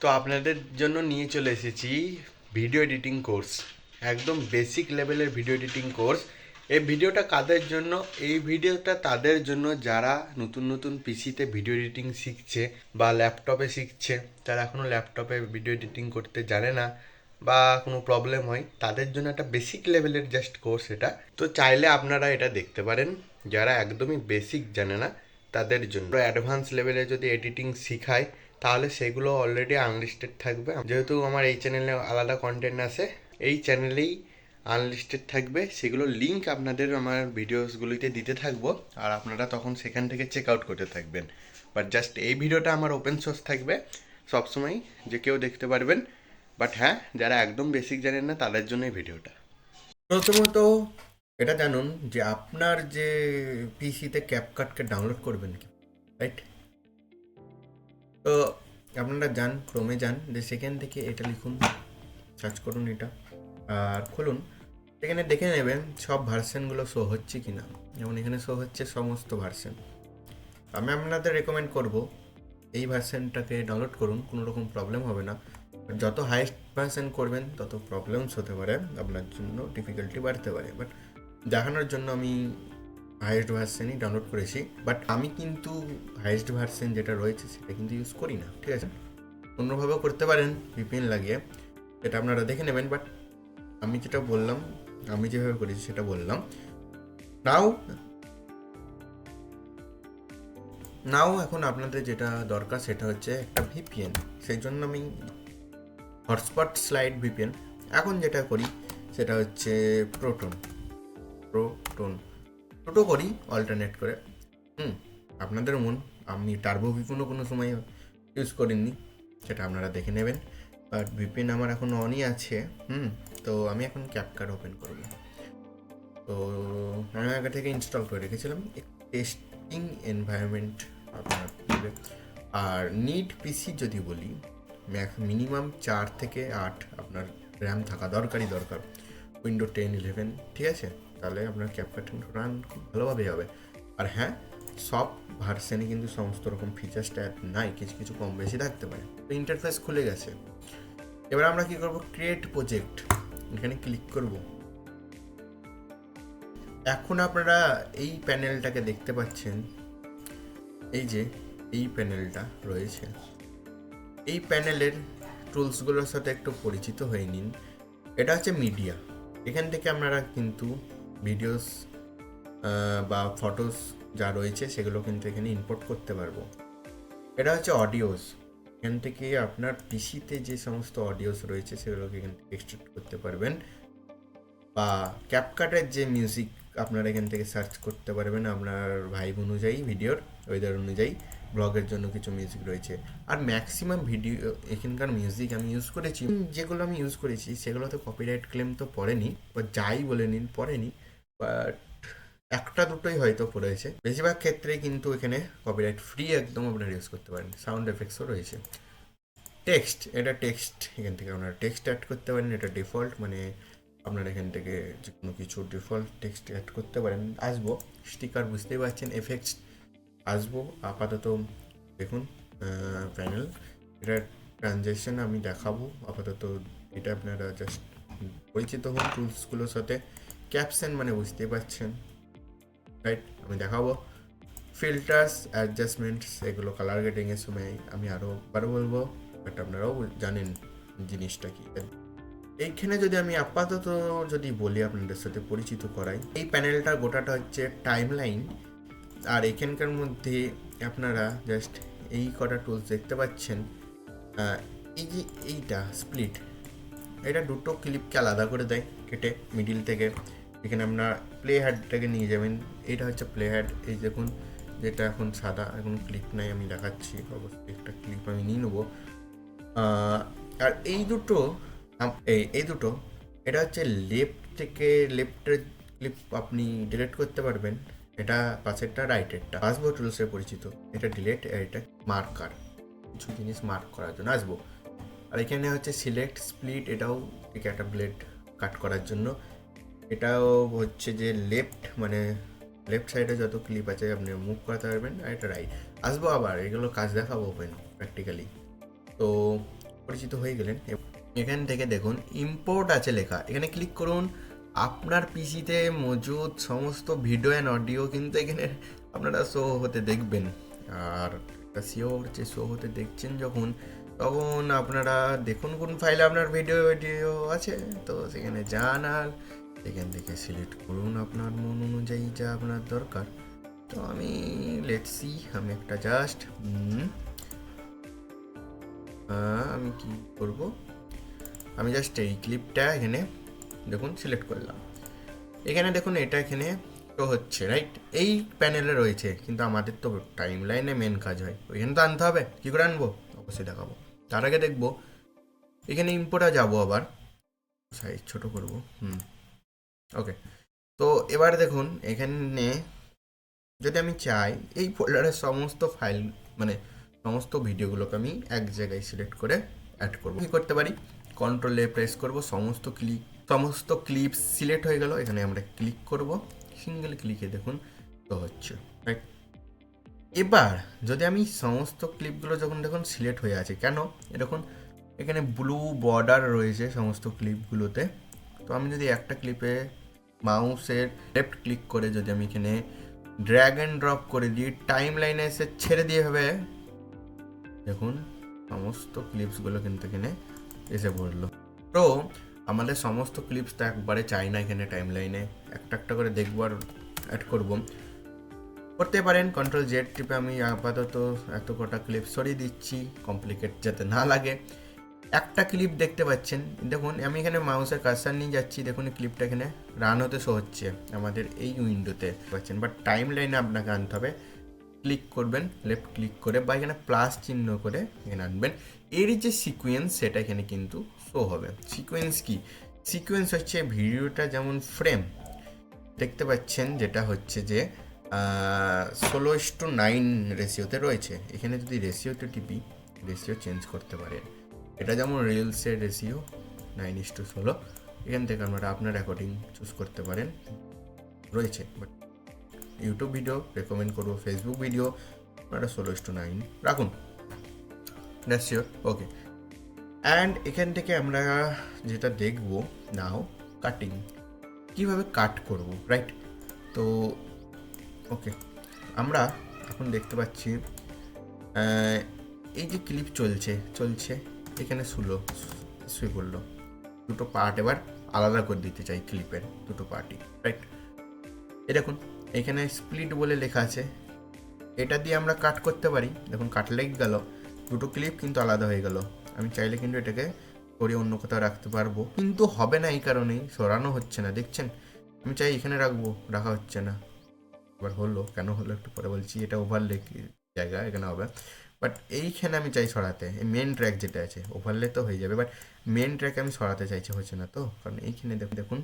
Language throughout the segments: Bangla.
তো আপনাদের জন্য নিয়ে চলে এসেছি ভিডিও এডিটিং কোর্স, একদম বেসিক লেভেলের ভিডিও এডিটিং কোর্স। এই ভিডিওটা কাদের জন্য? এই ভিডিওটা তাদের জন্য যারা নতুন নতুন পিসিতে ভিডিও এডিটিং শিখছে বা ল্যাপটপে শিখছে, তারা এখনও ল্যাপটপে ভিডিও এডিটিং করতে জানে না বা কোনো প্রবলেম হয়, তাদের জন্য একটা বেসিক লেভেলের জাস্ট কোর্স এটা। তো চাইলে আপনারা এটা দেখতে পারেন। যারা একদমই বেসিক জানে না তাদের জন্য অ্যাডভান্স লেভেলে যদি এডিটিং শেখায়, তাহলে সেগুলো অলরেডি আনলিস্টেড থাকবে। যেহেতু আমার এই চ্যানেলে আলাদা কন্টেন্ট আছে, এই চ্যানেলেই আনলিস্টেড থাকবে, সেগুলো লিঙ্ক আপনাদের আমার ভিডিওসগুলিতে দিতে থাকবো, আর আপনারা তখন সেখান থেকে চেক আউট করতে থাকবেন। বাট জাস্ট এই ভিডিওটা আমার ওপেন সোর্স থাকবে সবসময়, যে কেউ দেখতে পারবেন। বাট হ্যাঁ, যারা একদম বেসিক জানেন না তাদের জন্য এই ভিডিওটা। প্রথমত এটা জানুন যে আপনার যে পিসিতে ক্যাপকাটকে ডাউনলোড করবেন কি, রাইট? তো আপনারা যান, ক্রোমে যান, যে সেখান থেকে এটা লিখুন, সার্চ করুন এটা, আর খুলুন। এখানে দেখে নেবেন সব ভার্সনগুলো শো হচ্ছে কি না। যেমন এখানে শো হচ্ছে সমস্ত ভার্সন। আমি আপনাদের রেকমেন্ড করব এই ভার্সনটাকে ডাউনলোড করুন, কোনো রকম প্রবলেম হবে না। যত হাইয়েস্ট ভার্সন করবেন তত প্রবলেমস হতে পারে, আপনার জন্য ডিফিকাল্টি বাড়তে পারে। বাট দেখানোর জন্য আমি হাইয়েস্ট ভার্সনই ডাউনলোড করেছি। বাট আমি কিন্তু হাইয়েস্ট ভার্সন যেটা রয়েছে সেটা কিন্তু ইউজ করি না, ঠিক আছে? অন্যভাবেও করতে পারেন ভিপিএন লাগিয়ে, সেটা আপনারা দেখে নেবেন। বাট আমি যেটা বললাম, আমি যেভাবে করেছি সেটা বললাম। নাও নাও এখন আপনাদের যেটা দরকার সেটা হচ্ছে একটা ভিপিএন। সেই জন্য আমি হটস্পট স্লাইড ভিপিএন এখন যেটা করি সেটা হচ্ছে প্রোটন প্রোটো করি অল্টারনেট করে। আপনাদের মন, আমি টার্বো ভিপিএনও কোনো সময় ইউজ করিনি, সেটা আপনারা দেখে নেবেন। বাট ভিপিএন আমার এখন অনই আছে। তো আমি এখন ক্যাপকাট ওপেন করব। তো আমি আগে থেকে ইনস্টল করে রেখেছিলাম, টেস্টিং এনভায়রনমেন্ট আপনার দেবে। আর নিড পিসি যদি বলি, মিনিমাম 4 থেকে 8 আপনার র্যাম থাকা দরকার। উইন্ডো 10-11, ঠিক আছে? তাহলে আপনার ক্যাপকাট রান খুব ভালোভাবে হবে। আর হ্যাঁ, সব ভার্সনে কিন্তু সমস্ত রকম ফিচার্সটা নাই, কিছু কিছু কম বেশি থাকতে পারে। তো ইন্টারফেস খুলে গেছে। এবার আমরা কি করব? ক্রিয়েট প্রজেক্ট, এখানে ক্লিক করব। এখন আপনারা এই প্যানেলটাকে দেখতে পাচ্ছেন, এই যে এই প্যানেলটা রয়েছে, এই প্যানেলের টুলসগুলোর সাথে একটু পরিচিত হয়ে নিন। এটা হচ্ছে মিডিয়া। এখান থেকে আপনারা কিন্তু ভিডিওস বা ফটোস যা রয়েছে সেগুলো কিন্তু এখানে ইম্পোর্ট করতে পারবো। এটা হচ্ছে অডিওস। এখান থেকে আপনার পিসিতে যে সমস্ত অডিওস রয়েছে সেগুলোকে এখান থেকে এক্সট্রাক্ট করতে পারবেন, বা ক্যাপকাটের যে মিউজিক আপনারা এখান থেকে সার্চ করতে পারবেন আপনার ভাইব অনুযায়ী, ভিডিওর ওয়েদার অনুযায়ী। ব্লগের জন্য কিছু মিউজিক রয়েছে। আর ম্যাক্সিমাম ভিডিও এখানকার মিউজিক আমি ইউজ করেছি, যেগুলো আমি ইউজ করেছি সেগুলোতে কপিরাইট ক্লেম তো পড়েনি, বা যাই বলে নিন পড়েনি। বাট একটা দুটোই হয়তো পড়েছে, বেশিরভাগ ক্ষেত্রেই কিন্তু এখানে কপিরাইট ফ্রি একদম আপনারা ইউজ করতে পারেন। সাউন্ড এফেক্টসও রয়েছে। টেক্সট, এটা টেক্সট, এখান থেকে আপনারা টেক্সট অ্যাড করতে পারেন। এটা ডিফল্ট, মানে আপনারা এখান থেকে যে কোনো কিছু ডিফল্ট টেক্সট অ্যাড করতে পারেন। আসবো স্টিকার, বুঝতেই পারছেন, এফেক্টস আসবো আপাতত। দেখুন প্যানেল, এটা ট্রানজ্যাকশন আমি দেখাবো আপাতত। এটা আপনারা জাস্ট পরিচিত হন টুলসগুলোর সাথে। ক্যাপশন মানে বুঝতেই পারছেন, রাইট? আমি দেখাবো ফিল্টার্স, অ্যাডজাস্টমেন্টস, এগুলো কালার গ্রেডিংয়ের সময় আমি আরও বলবো, বাট আপনারাও জানেন জিনিসটা কি। এইখানে যদি আমি আপাতত যদি বলি আপনাদের সাথে পরিচিত করাই, এই প্যানেলটা গোটাটা হচ্ছে টাইম লাইন। আর এখানকার মধ্যে আপনারা জাস্ট এই কটা টুলস দেখতে পাচ্ছেন। এই যে এইটা স্প্লিট, এটা দুটো ক্লিপকে আলাদা করে দেয় কেটে মিডিল থেকে। এখানে আপনার প্লে হ্যাডটাকে নিয়ে যাবেন, এইটা হচ্ছে প্লে হ্যাড। এই দেখুন, যেটা এখন সাদা, এখন ক্লিপ নাই, আমি দেখাচ্ছি। অবশ্যই একটা ক্লিপ আমি নিয়ে নেবো। আর এই দুটো এই দুটো, এটা হচ্ছে লেফট থেকে লেফটের ক্লিপ আপনি ডিলিট করতে পারবেন। এটা পাশেরটা, রাইটেরটা। আসবো টুলসে পরিচিত, এটা ডিলিট, এটা মার্কার, কিছু জিনিস মার্ক করার জন্য আসবো। আর এখানে হচ্ছে সিলেক্ট স্প্লিট, এটাও ঠিক একটা ব্লেড কাট করার জন্য। এটাও হচ্ছে যে লেফট, মানে লেফট সাইডে যত ক্লিপ আছে আপনি মুভ করতে পারবেন। আর এটা রাইট। আসবো আবার, এগুলো কাজ দেখাবো ওপেন প্র্যাকটিক্যালি। তো পরিচিত হয়ে গেলেন। এখান থেকে দেখুন ইম্পোর্ট আছে লেখা, এখানে ক্লিক করুন। আপনার পিসিতে মজুদ সমস্ত ভিডিও অ্যান্ড অডিও কিন্তু এখানে আপনারা শো হতে দেখবেন। আর শিওর যে শো হতে দেখছেন যখন, তখন আপনারা দেখুন কোন ফাইলে আপনার ভিডিও আছে, তো সেখানে যান আর এখান থেকে সিলেক্ট করুন আপনার মন অনুযায়ী যা আপনার দরকার। তো আমি আমি একটা জাস্ট আমি কি করব, আমি জাস্ট এই ক্লিপটা এখানে দেখুন সিলেক্ট করলাম। এখানে দেখুন এটা এখানে তো হচ্ছে রাইট, এই প্যানেলে রয়েছে, কিন্তু আমাদের তো টাইম লাইনে মেন কাজ হয়, ওইখানে তো আনতে হবে। কী করে আনবো অবশ্যই দেখাবো, তার আগে দেখবো এখানে ইম্পোর্টে যাবো, আবার সাইজ ছোট করব। ওকে, তো এবার দেখুন এখানে যদি আমি চাই এই ফোল্ডারের সমস্ত ফাইল মানে সমস্ত ভিডিওগুলোকে আমি এক জায়গায় সিলেক্ট করে অ্যাড করবো। কী করতে পারি, কন্ট্রোলে প্রেস করব, সমস্ত ক্লিপ সিলেক্ট হয়ে গেল। এখানে আমরা ক্লিক করব, সিঙ্গেল ক্লিকে দেখুন তো হচ্ছে রাইট। এবার যদি আমি সমস্ত ক্লিপগুলো যখন দেখুন সিলেক্ট হয়ে আছে, কেন দেখুন এখানে ব্লু বর্ডার রয়েছে সমস্ত ক্লিপগুলোতে। তো আমি যদি একটা ক্লিপে মাউসের লেফট ক্লিক করে যদি আমি এখানে ড্র্যাগ অ্যান্ড ড্রপ করে দিই, টাইম লাইনে এসে ছেড়ে দিয়ে হবে, দেখুন সমস্ত ক্লিপসগুলো কিন্তু এখানে এসে পড়লো। তো আমাদের সমস্ত ক্লিপস তো একবারে চাই না, এখানে টাইম লাইনে একটা একটা করে দেখবো আর অ্যাড করবো। করতে পারেন কন্ট্রোল জেড টিপে আমি আপাতত এত কটা ক্লিপ সরিয়ে দিচ্ছি, কমপ্লিকেট যাতে না লাগে। একটা ক্লিপ দেখতে পাচ্ছেন, দেখুন আমি এখানে মাউসের কার্সার নিয়ে যাচ্ছি, দেখুন ক্লিপটা এখানে রান হতে শো হচ্ছে আমাদের এই উইন্ডোতে পাচ্ছেন। বাট টাইম লাইনে আপনাকে আনতে হবে, ক্লিক করবেন লেফট ক্লিক করে বা এখানে প্লাস চিহ্ন করে এখানে আনবেন। এর যে সিকোয়েন্স সেটা এখানে কিন্তু শো হবে। সিকোয়েন্স কি, সিকোয়েন্স হচ্ছে ভিডিওটা যেমন ফ্রেম দেখতে পাচ্ছেন, যেটা হচ্ছে যে 16:9 রেশিওতে রয়েছে। এখানে যদি রেশিওতে টিপি, রেশিও চেঞ্জ করতে পারেন। এটা যেমন রিলসের রেশিও 9:16, এখান থেকে আমরা আপনার অ্যাকর্ডিং চুজ করতে পারেন রয়েছে। বাট ইউটিউব ভিডিও রেকমেন্ড করবো, ফেসবুক ভিডিও আপনারা 16:9 রাখুন, রেশিও ওকে। অ্যান্ড এখান থেকে আমরা যেটা দেখবো নাও কাটিং, কীভাবে কাট করব রাইট। তো ওকে, আমরা এখন দেখতে পাচ্ছি এই যে ক্লিপ চলছে এখানে শুয়ে পড়লো। দুটো পার্ট এবার আলাদা করে দিতে চাই ক্লিপের দুটো পার্টই রাইট। এ দেখুন এখানে স্প্লিট বলে লেখা আছে, এটা দিয়ে আমরা কাট করতে পারি। দেখুন কাট লেগে গেল, দুটো ক্লিপ কিন্তু আলাদা হয়ে গেল। আমি চাইলে কিন্তু এটাকে করে অন্য কোথাও রাখতে পারবো, কিন্তু হবে না, এই কারণেই সরানো হচ্ছে না। দেখছেন আমি চাই এখানে রাখা হচ্ছে না। এবার হলো, কেন হলো একটু পরে বলছি। এটা ওভারলে জায়গা এখানে হবে, বাট এইখানে আমি চাই সরাতে। এই মেন ট্র্যাক যেটা আছে ওভারলে তো হয়ে যাবে, বাট মেন ট্র্যাক আমি সরাতে চাইছি, হচ্ছে না তো। কারণ এইখানে দেখুন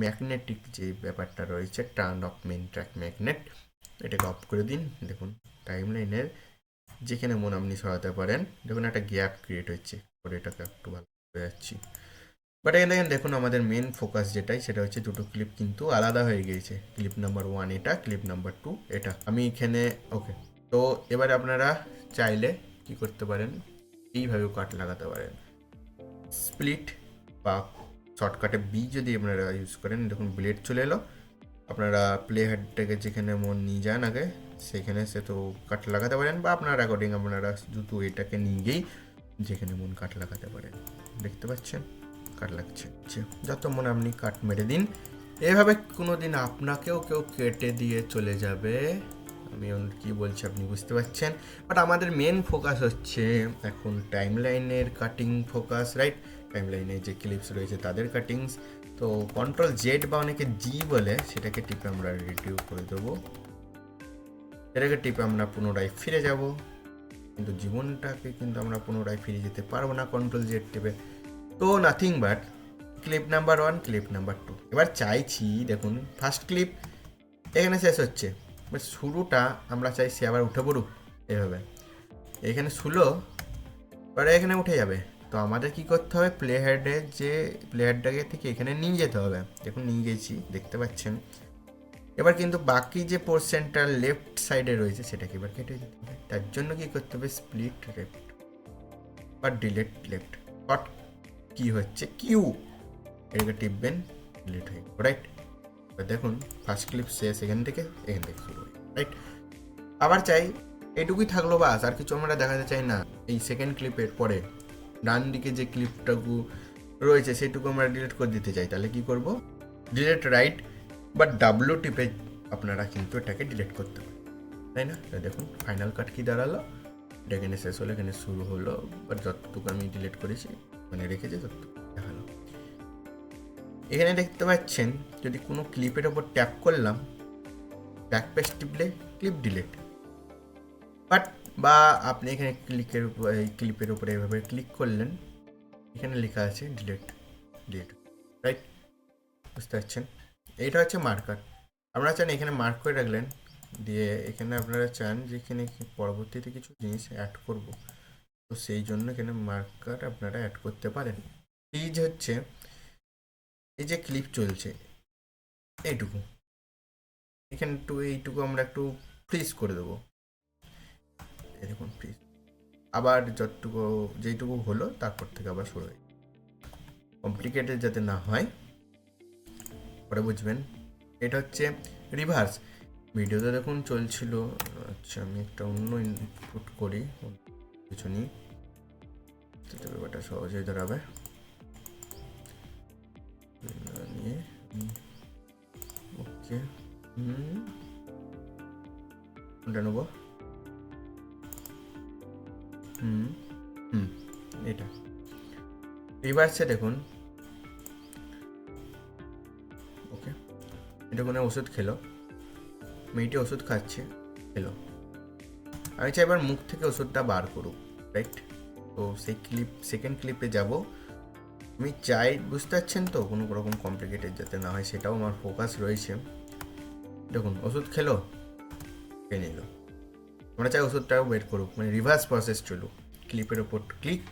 ম্যাগনেটিক যে ব্যাপারটা রয়েছে, turn off main track magnet, এটাকে অফ করে দিন। দেখুন টাইম লাইনের যেখানে মন আপনি সরাতে পারেন, দেখুন একটা গ্যাপ ক্রিয়েট হচ্ছে, করে এটাকে একটু ভালো হয়ে যাচ্ছি। বাট এখানে দেখুন আমাদের মেন ফোকাস যেটাই, সেটা হচ্ছে দুটো ক্লিপ কিন্তু আলাদা হয়ে গিয়েছে। ক্লিপ নাম্বার 1 এটা, ক্লিপ নাম্বার 2 এটা। আমি এখানে ওকে। তো এবারে আপনারা চাইলে কি করতে পারেন, এইভাবেও কাট লাগাতে পারেন। স্প্লিট বা শর্টকাটে বি যদি আপনারা ইউজ করেন, দেখুন ব্লেড চলে এলো। আপনারা প্লে হেডটাকে যেখানে মন নিয়ে যান আগে, সেখানে সে তো কাট লাগাতে পারেন, বা আপনার অ্যাকর্ডিং আপনারা শুধু এটাকে নিয়েই যেখানে মন কাট লাগাতে পারেন। দেখতে পাচ্ছেন কাট লাগছে, যত মনে আপনি কাট মেরে দিন। এভাবে কোনো দিন আপনাকেও কেউ কেটে দিয়ে চলে যাবে, আমি কি বলছি আপনি বুঝতে পারছেন। বাট আমাদের মেন ফোকাস হচ্ছে এখন টাইম লাইনের কাটিং ফোকাস রাইট। টাইম লাইনে যে ক্লিপস রয়েছে তাদের কাটিংস। তো কন্ট্রোল জেড বা অনেকে জি বলে, সেটাকে টিপে আমরা রিডিউ করে দেবো। এটাকে টিপে আমরা পুনরায় ফিরে যাব, কিন্তু জীবনটাকে কিন্তু আমরা পুনরায় ফিরে যেতে পারবো না কন্ট্রোল জেড টিপে। তো nothing but clip number 1, clip number 2। এবার চাইছি দেখুন ফার্স্ট ক্লিপ এখানে শেষ হচ্ছে, বাট শুরুটা আমরা চাইছি আবার উঠে পড়ুক এভাবে। এখানে শুলো পরে এখানে উঠে যাবে। তো আমাদের কি করতে হবে, প্লে হেডটাকে থেকে এখানে নিয়ে যেতে হবে। দেখুন নিয়ে গেছি, দেখতে পাচ্ছেন। এবার কিন্তু বাকি যে পোর্শনটা লেফট সাইডে রয়েছে সেটাকে এবার কেটে দিতে হবে। তার জন্য কি করতে হবে, স্প্লিট লেফট বা ডিলেট লেফট, শর্ট কি হচ্ছে কিউ, এটাকে টিপবেন, ডিলিট হয়ে রাইট। এবার দেখুন ফার্স্ট ক্লিপ শেষ, এখান থেকে শুরু হয় রাইট। আবার চাই এটুকুই থাকলো বাস, আর কিছু আমরা দেখাতে চাই না। এই সেকেন্ড ক্লিপের পরে ডান দিকে যে ক্লিপটাকু রয়েছে সেটুকু আমরা ডিলিট করে দিতে চাই, তাহলে কি করব, ডিলিট রাইট বা ডাব্লু টিপে আপনারা কিন্তু এটাকে ডিলিট করতে পারেন, তাই না? দেখুন ফাইনাল কাট কি দাঁড়ালো, এটা এখানে শেষ হলো, এখানে শুরু হলো, বাট যতটুকু আমি ডিলিট করেছি মানে রেখেছি ততটুকু দেখালো। এখানে দেখতে পাচ্ছেন যদি কোনো ক্লিপের ওপর ট্যাপ করলাম, ব্যাক পেজ টিপলে ক্লিপ ডিলিট, বাট বা আপনি এখানে ক্লিপের উপরে এভাবে ক্লিক করলেন, এখানে লেখা আছে ডিলিট রাইট, বুঝতে পারছেন? এইটা হচ্ছে মার্কার। আপনারা চান এখানে মার্ক করে রাখলেন, দিয়ে এখানে আপনারা চান যে এখানে পরবর্তীতে কিছু জিনিস অ্যাড করব, তো সেই জন্য এখানে মার্কার আপনারা অ্যাড করতে পারেন। এই যে হচ্ছে এই যে ক্লিপ চলছে এইটুকু, এখানে একটু এইটুকু আমরা একটু ফ্রিজ করে দেবো, এই দেখুন ফ্রিজ, আবার যেইটুকু হলো তারপর থেকে আবার শুরু হয়, কমপ্লিকেটেড যাতে না হয় পরে বুঝবেন। এটা হচ্ছে রিভার্স, ভিডিওতে দেখুন চলছিল। আচ্ছা আমি একটা অন্য ইনপুট করি, কিছু নিই, ব্যাপারটা সহজেই দাঁড়াবে। নিয়ে ওকে কোনটা নেবো, এটা রিভার্সে দেখুন, ওকে এটা কোনো ওষুধ খেলো, মেয়েটি ওষুধ খাচ্ছে, খেলো, আমি চাই এবার মুখ থেকে ওষুধটা বার করুক রাইট। তো সেই সেকেন্ড ক্লিপে যাব, আমি চাই, বুঝতে পারছেন তো, কোনো রকম কমপ্লিকেটেড যাতে না হয় সেটাও আমার ফোকাস রয়েছে। দেখুন ওষুধ খেলো, খেয়ে নিল, আমরা চাই ওষুধটাও বের করুক, মানে রিভার্স প্রসেস চলুক। ক্লিপের ওপর ক্লিক,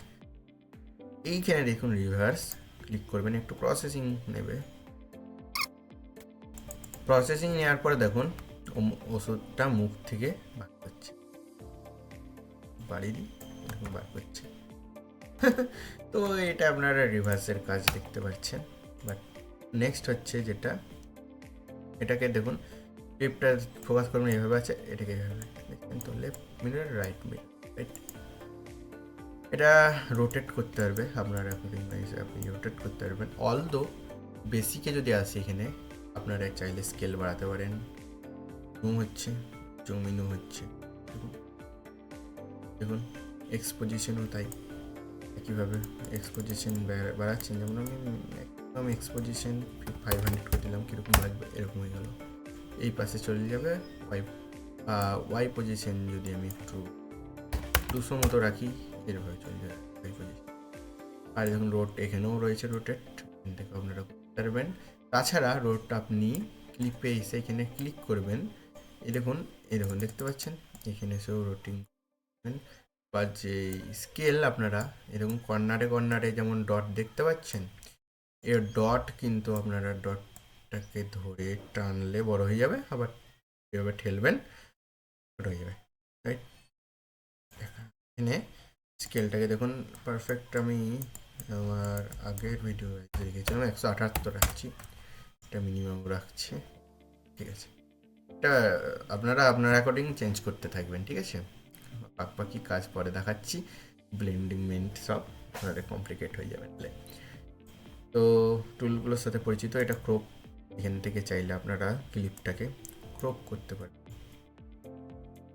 এইখানে দেখুন রিভার্স ক্লিক করবেন, একটু প্রসেসিং নেবে, প্রসেসিং নেওয়ার পরে দেখুন ওষুধটা মুখ থেকে বার করছে, বাড়িয়ে দিই, বার করছে। তো এটা আপনারা রিভার্সের কাজ দেখতে পাচ্ছেন। বাট নেক্সট হচ্ছে যেটা, এটাকে দেখুন ক্লিপটা ফোকাস করবেন, এভাবে আছে, এটাকে এভাবে দেখবেন, তো left mirror right mirror right, এটা রোটেট করতে পারবে আপনারা, আপনি রোটেট করতে পারবেন। অলদো বেসিকে যদি আসে এখানে আপনারা চাইলে স্কেল বাড়াতে পারেন, জুম হচ্ছে, জুম ইনও হচ্ছে, দেখুন এক্সপোজিশনও তাই একইভাবে এক্সপোজিশন বাড়াচ্ছেন, যেমন আমি একদম এক্সপোজিশন 500 করে দিলাম, কীরকম লাগবে, এরকম হয়ে গেল, এই পাশে চলে যাবে। ওয়াই পজিশন যদি আমি একটু 200 মতো রাখি, এরভাবে চলে যাবে ওয়াই পজিশন। আর দেখুন রোড এখানেও রয়েছে রোটেট, এখান থেকে আপনারা করতে পারবেন। তাছাড়া রোডটা আপনি ক্লিপে এসে এখানে ক্লিক করবেন, এই দেখুন দেখতে পাচ্ছেন, এখানে এসেও রোটিং করবেন। বা যে স্কেল আপনারা এরকম কর্নারে যেমন ডট দেখতে পাচ্ছেন, এর ডট কিন্তু আপনারা ডটটাকে ধরে টানলে বড় হয়ে যাবে, আবার এভাবে ঠেলবেন ছোট হয়ে যাবে রাইট। এখানে স্কেলটাকে দেখুন পারফেক্ট, আমি আমার আগের ভিডিও দেখেছিলাম 178 রাখছি, এটা মিনিমাম রাখছি, ঠিক আছে। এটা আপনারা আপনার অ্যাকর্ডিং চেঞ্জ করতে থাকবেন, ঠিক আছে। বাকি কাজ পরে দেখাচ্ছি, ব্লেন্ডিং মেন্ট সব আপনাদের কমপ্লিকেট হয়ে যাবে। তো টুলগুলোর সাথে পরিচিত, এটা ক্রপ, এখান থেকে চাইলে আপনারা ক্লিপটাকে ক্রপ করতে পারেন।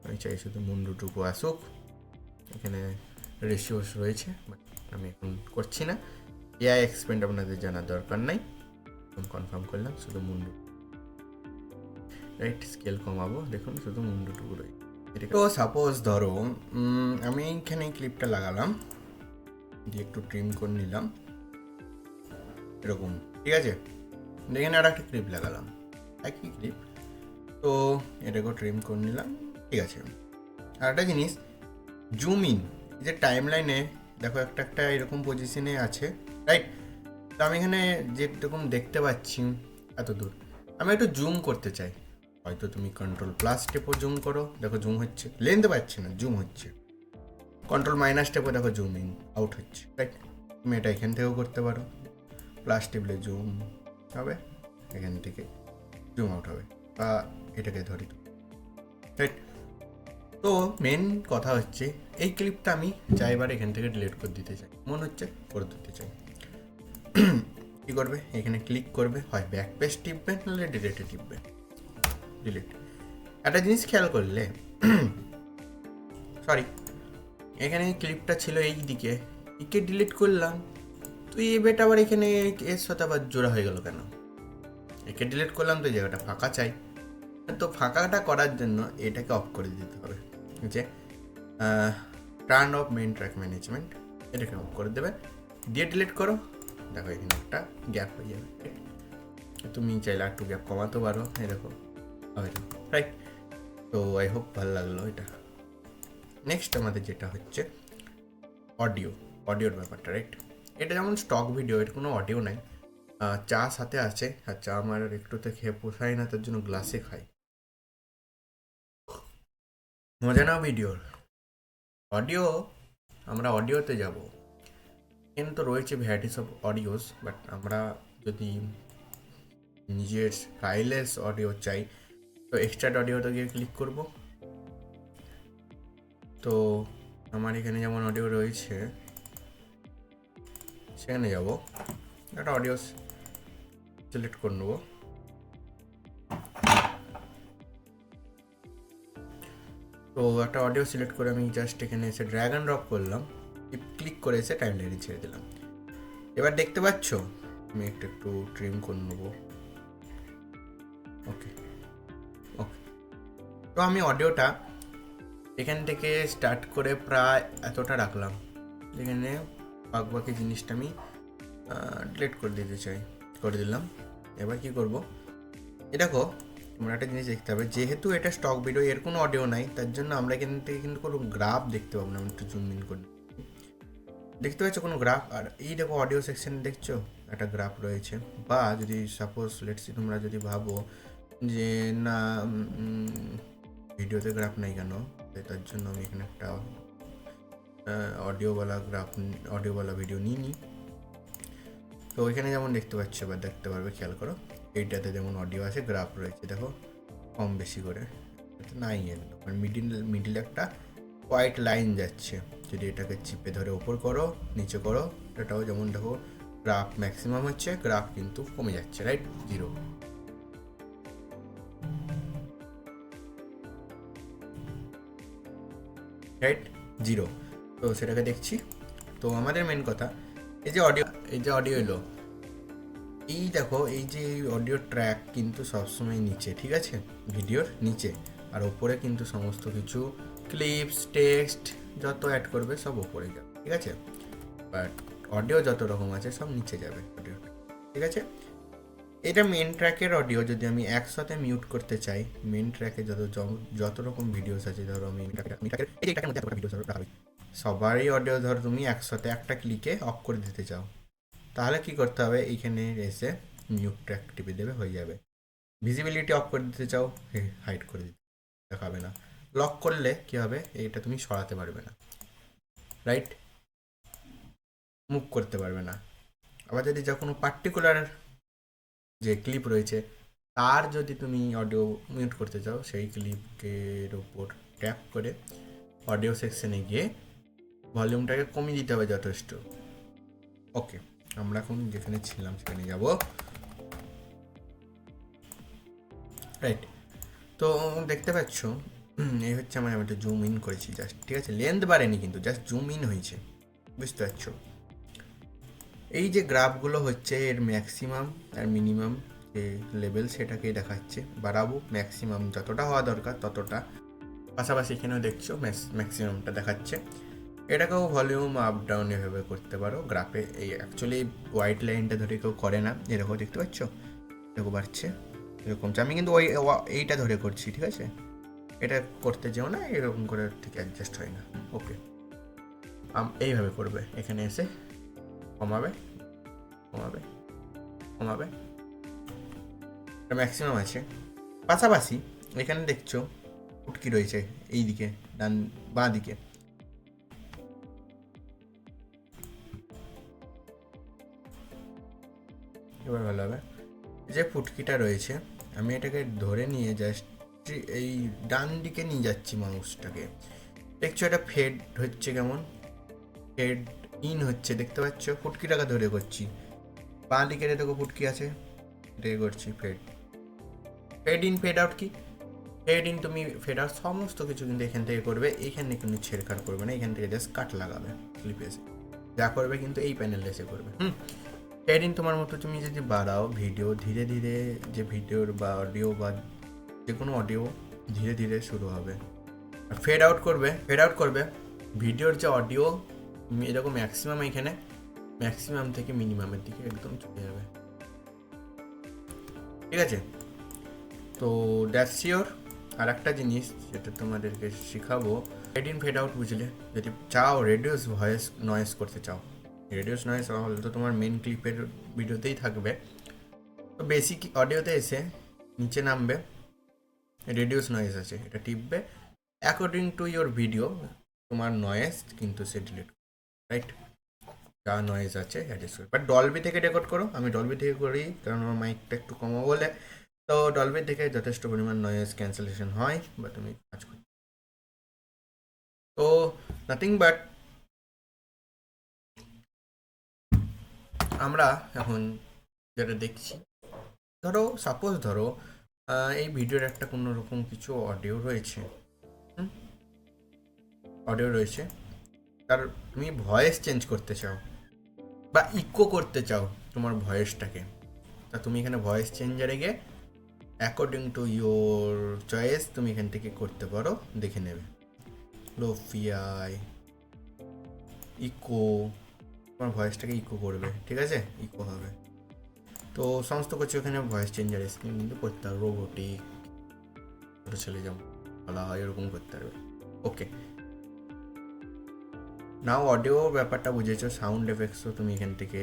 আমি চাই শুধু মুন্ডুটুকু আসুক, এখানে রেশিওস রয়েছে, বাট আমি এখন করছি না। এআই এক্সপেন্ড আপনাদের জানার দরকার নাই, কনফার্ম করলাম, শুধু মুন্ডু রাইট। স্কেল কমাবো, দেখুন শুধু মুন্ডুটুকু রয়েছে। তো সাপোজ ধরো আমি এখানে ক্লিপটা লাগালাম, দিয়ে একটু ট্রিম করে নিলাম এরকম, ঠিক আছে। এখানে আর একটা ক্লিপ লাগালাম, একই ক্লিপ, তো এটাকেও ট্রিম করে নিলাম, ঠিক আছে। আর একটা জিনিস, জুম ইন, যে টাইম লাইনে দেখো একটা এরকম পজিশনে আছে রাইট। তো আমি এখানে যেরকম দেখতে পাচ্ছি এত দূর, আমি একটু জুম করতে চাই, হয়তো তুমি কন্ট্রোল প্লাস টেপও জুম করো, দেখো জুম হচ্ছে, লেনতে পারছি না, জুম হচ্ছে। কন্ট্রোল মাইনাস টেপও দেখো জুম ইন আউট হচ্ছে রাইট। তুমি এটা এখান থেকেও করতে পারো, প্লাস টিপলে জুম হবে, এখান থেকে জুম আউট হবে, বা এটাকে ধরি, রাইট? তো মেন কথা হচ্ছে এই ক্লিপটা আমি চাইবার এখান থেকে ডিলিট করে দিতে চাই, মনে হচ্ছে করে দিতে চাই। কী করবে, এখানে ক্লিক করবে, হয় ব্যাক পেজ টিপবে, নাহলে ডিলিটে টিপবে, ডিলিট। একটা জিনিস খেয়াল করলে, সরি, এখানে ক্লিপটা ছিল এই দিকে, একে ডিলিট করলাম, তো এই বেটা আবার এখানে এর সাথে আবার জোড়া হয়ে গেল কেন? একে ডিলিট করলাম তো জায়গাটা ফাঁকা চাই, তো ফাঁকাটা করার জন্য এটাকে অফ করে দিতে হবে, যে turn off main track management, এটাকে অফ করে দেবে, দিয়ে ডিলিট করো, দেখো এখানে একটা গ্যাপ হয়ে যাবে। তুমি চাইলে একটু গ্যাপ কমাতে পারো, এরকম রাইট? তো আই হোপ ভালো লাগলো এটা। নেক্সট আমাদের যেটা হচ্ছে অডিওর ব্যাপারটা, রাইট? এটা যেমন স্টক ভিডিও, এর কোনো অডিও নাই, চা সাথে আছে, আর চা আমার একটুতে খেয়ে পোষায় না, তার জন্য গ্লাসে খাই। মজা নাও ভিডিওর। অডিও, আমরা অডিওতে যাব, কিন্তু রয়েছে ভ্যারাইটিস অফ অডিওস, বাট আমরা যদি নিজের স্টাইলেস অডিও চাই, তো এক্সট্রা অডিওতে গিয়ে ক্লিক করব। তো আমার এখানে যেমন অডিও রয়েছে, সেখানে যাব, একটা অডিও সিলেক্ট করে নেবো। তো একটা অডিও সিলেক্ট করে আমি জাস্ট এখানে এসে ড্র্যাগ অ্যান্ড ড্রপ করলাম, ক্লিক করে এসে টাইম লাইনে ছেড়ে দিলাম। এবার দেখতে পাচ্ছ, আমি একটু ট্রিম করে নেবো। ওকে ওকে, তো আমি অডিওটা এখান থেকে স্টার্ট করে প্রায় এতটা রাখলাম, এখানে বাকি জিনিসটা আমি ডিলিট করে দিতে চাই, করে দিলাম। এবার কি করব, এ দেখো, তোমরা একটা জিনিস দেখতে হবে, যেহেতু এটা স্টক ভিডিও, এর কোনো অডিও নাই, তার জন্য আমরা এখান থেকে কিন্তু কোনো গ্রাফ দেখতে পাবো না। আমি একটু জুম ইন করে দেখতে পাচ্ছ কোনো গ্রাফ, আর এই দেখো অডিও সেকশন দেখছো একটা গ্রাফ রয়েছে। বা যদি সাপোজ লেটসি তোমরা যদি ভাবো যে না ভিডিওতে গ্রাফ নাই কেন, তার জন্য আমি এখানে একটা অডিওওয়ালা ভিডিও নিই। তো ওইখানে যেমন দেখতে পাচ্ছ, এবার দেখতে পারবে, খেয়াল করো, এইটাতে যেমন অডিও আছে, গ্রাফ রয়েছে, দেখো কম বেশি করে নাই, একদম মিডিল একটা হোয়াইট লাইন যাচ্ছে। যদি এটাকে চিপে ধরে ওপর করো, নিচে করো, এটাও যেমন দেখো গ্রাফ ম্যাক্সিমাম হচ্ছে, গ্রাফ কিন্তু কমে যাচ্ছে, রাইট? 0, রাইট? 0। তো সেটাকে দেখছি। তো আমাদের মেন কথা, এই যে অডিও এলো, এই দেখো, এই যে অডিও ট্র্যাক কিন্তু সবসময় নিচে, ঠিক আছে, ভিডিওর নিচে, আর ওপরে কিন্তু সমস্ত কিছু ক্লিপস, টেক্সট যত অ্যাড করবে সব ওপরে যাবে, ঠিক আছে? বাট অডিও যত রকম আছে সব নিচে যাবে অডিও, ঠিক আছে? এটা মেন ট্র্যাকের অডিও। যদি আমি একসাথে মিউট করতে চাই, মেন ট্র্যাকে যত রকম ভিডিওস আছে, ধরো আমি ভিডিও রাখা, সবারই অডিও ধরো তুমি একসাথে একটা ক্লিকে অফ করে দিতে চাও, তাহলে কি করতে হবে, এইখানে এসে মিউট ট্র্যাক টিপে দেবে, হয়ে যাবে। ভিজিবিলিটি অফ করে দিতে চাও, হাইড করে দিতে, দেখাবে না। লক করলে কি হবে, এইটা তুমি সরাতে পারবে না, রাইট? মুভ করতে পারবে না। আবার যদি যা কোনো পার্টিকুলার যে ক্লিপ রয়েছে, তার যদি তুমি অডিও মিউট করতে চাও, সেই ক্লিপের ওপর ট্যাপ করে অডিও সেকশনে গিয়ে ভলিউমটাকে কমিয়ে দিতে হবে যথেষ্ট। ওকে, আমরা এখন যেখানে ছিলাম সেখানে যাব, রাইট? তো দেখতে পাচ্ছ, এই হচ্ছে আমি একটু জুম ইন করেছি জাস্ট, ঠিক আছে? লেন্থ বাড়েনি কিন্তু, জাস্ট জুম ইন হয়েছে, বুঝতে পারছো? এই যে গ্রাফগুলো হচ্ছে, এর ম্যাক্সিমাম আর মিনিমাম যে লেভেল সেটাকেই দেখাচ্ছে। বাড়াবো, ম্যাক্সিমাম যতটা হওয়া দরকার ততটা, পাশাপাশি এখানেও দেখছো ম্যাক্সিমামটা দেখাচ্ছে। এটাকেও ভলিউম আপ ডাউন এভাবে করতে পারো গ্রাফে। এই অ্যাকচুয়ালি হোয়াইট লাইনটা ধরে কেউ করে না, এরকম দেখতে পাচ্ছ, এরকম বাড়ছে, এরকম। আমি কিন্তু এইটা ধরে করছি, ঠিক আছে? এটা করতে যেও না, এরকম করে ঠিক অ্যাডজাস্ট হয় না। ওকে, এইভাবে করবে, এখানে এসে কমাবে কমাবে কমাবে, এটা ম্যাক্সিমাম আছে। পাশাপাশি এখানে দেখছো উটকি রয়েছে এই দিকে, বাঁ দিকে, এবার ভালো হবে। যে ফুটকিটা রয়েছে আমি এটাকে ধরে নিয়ে জাস্ট এই ডান দিকে নিয়ে যাচ্ছি মাউসটাকে। দেখছো এটা ফেড হচ্ছে, কেমন ফেড ইন হচ্ছে দেখতে পাচ্ছ? ফুটকিটাকে ধরে করছি, বাঁ দিকে দেখো ফুটকি আছে, এটাকে করছি fade. Fade in fade out কি? ফেড ইন তুমি ফেড আউট সমস্ত কিছু কিন্তু এখান থেকে করবে, এইখানে কিন্তু ছেড়খাড় করবে না, এখান থেকে জাস্ট কাট লাগাবে ক্লিপে এসে, যা করবে কিন্তু এই প্যানেলে এসে করবে। ফেড ইন তোমার মতো তুমি যদি বাড়াও ভিডিও ধীরে ধীরে, যে ভিডিওর বা অডিও বা যে কোনো অডিও ধীরে ধীরে শুরু হবে। আর ফেড আউট করবে ভিডিওর যে অডিও এরকম ম্যাক্সিমাম এখানে ম্যাক্সিমাম থেকে মিনিমামের দিকে একদম চলে যাবে, ঠিক আছে? তো দ্যাটস ইওর। আর একটা জিনিস যেটা তোমাদেরকে শেখাবো, ফেড ইন ফেড আউট, বুঝলে? যদি চাও রেডিউস ভয়েস নয়েজ করতে চাও, রেডিউস নয়েজ হলে তো তোমার মেন ক্লিপের ভিডিওতেই থাকবে, তো বেসিক অডিওতে এসে নিচে নামবে, রেডিউস নয়েজ আছে, এটা টিপবে, অ্যাকর্ডিং টু ইওর ভিডিও তোমার নয়েজ কিন্তু সে ডিলিট, রাইট? যা নয়েজ আছে অ্যাডজাস্ট করে। বাট ডলবি থেকে রেকর্ড করো, আমি ডলবি থেকে করি কারণ আমার মাইকটা একটু কমা বলে, তো ডলবি থেকে যথেষ্ট পরিমাণ নয়েজ ক্যান্সেলেশন হয় বা তুমি কাজ করো। তো নাথিং বাট আমরা এখন যেটা দেখছি, সাপোজ ধরো এই ভিডিওর একটা কোনো রকম কিছু অডিও রয়েছে, তার তুমি ভয়েস চেঞ্জ করতে চাও বা ইকো করতে চাও তোমার ভয়েসটাকে, তা তুমি এখানে ভয়েস চেঞ্জারে গিয়ে অ্যাকর্ডিং টু ইয়োর চয়েস তুমি এখান থেকে করতে পারো, দেখে নেবে। লোফিয়াই ইকো, তোমার ভয়েসটাকে ইকো করবে, ঠিক আছে? ইকো হবে, তো সমস্ত কিছু এখানে ভয়েস চেঞ্জার স্ক্রিন কিন্তু করতে হবে, রোবোটিক ছোটো ছেলে যেমন বলা হয় এরকম করতে পারবে। ওকে, নাও অডিও ব্যাপারটা বুঝেছো, সাউন্ড এফেক্টসও তুমি এখান থেকে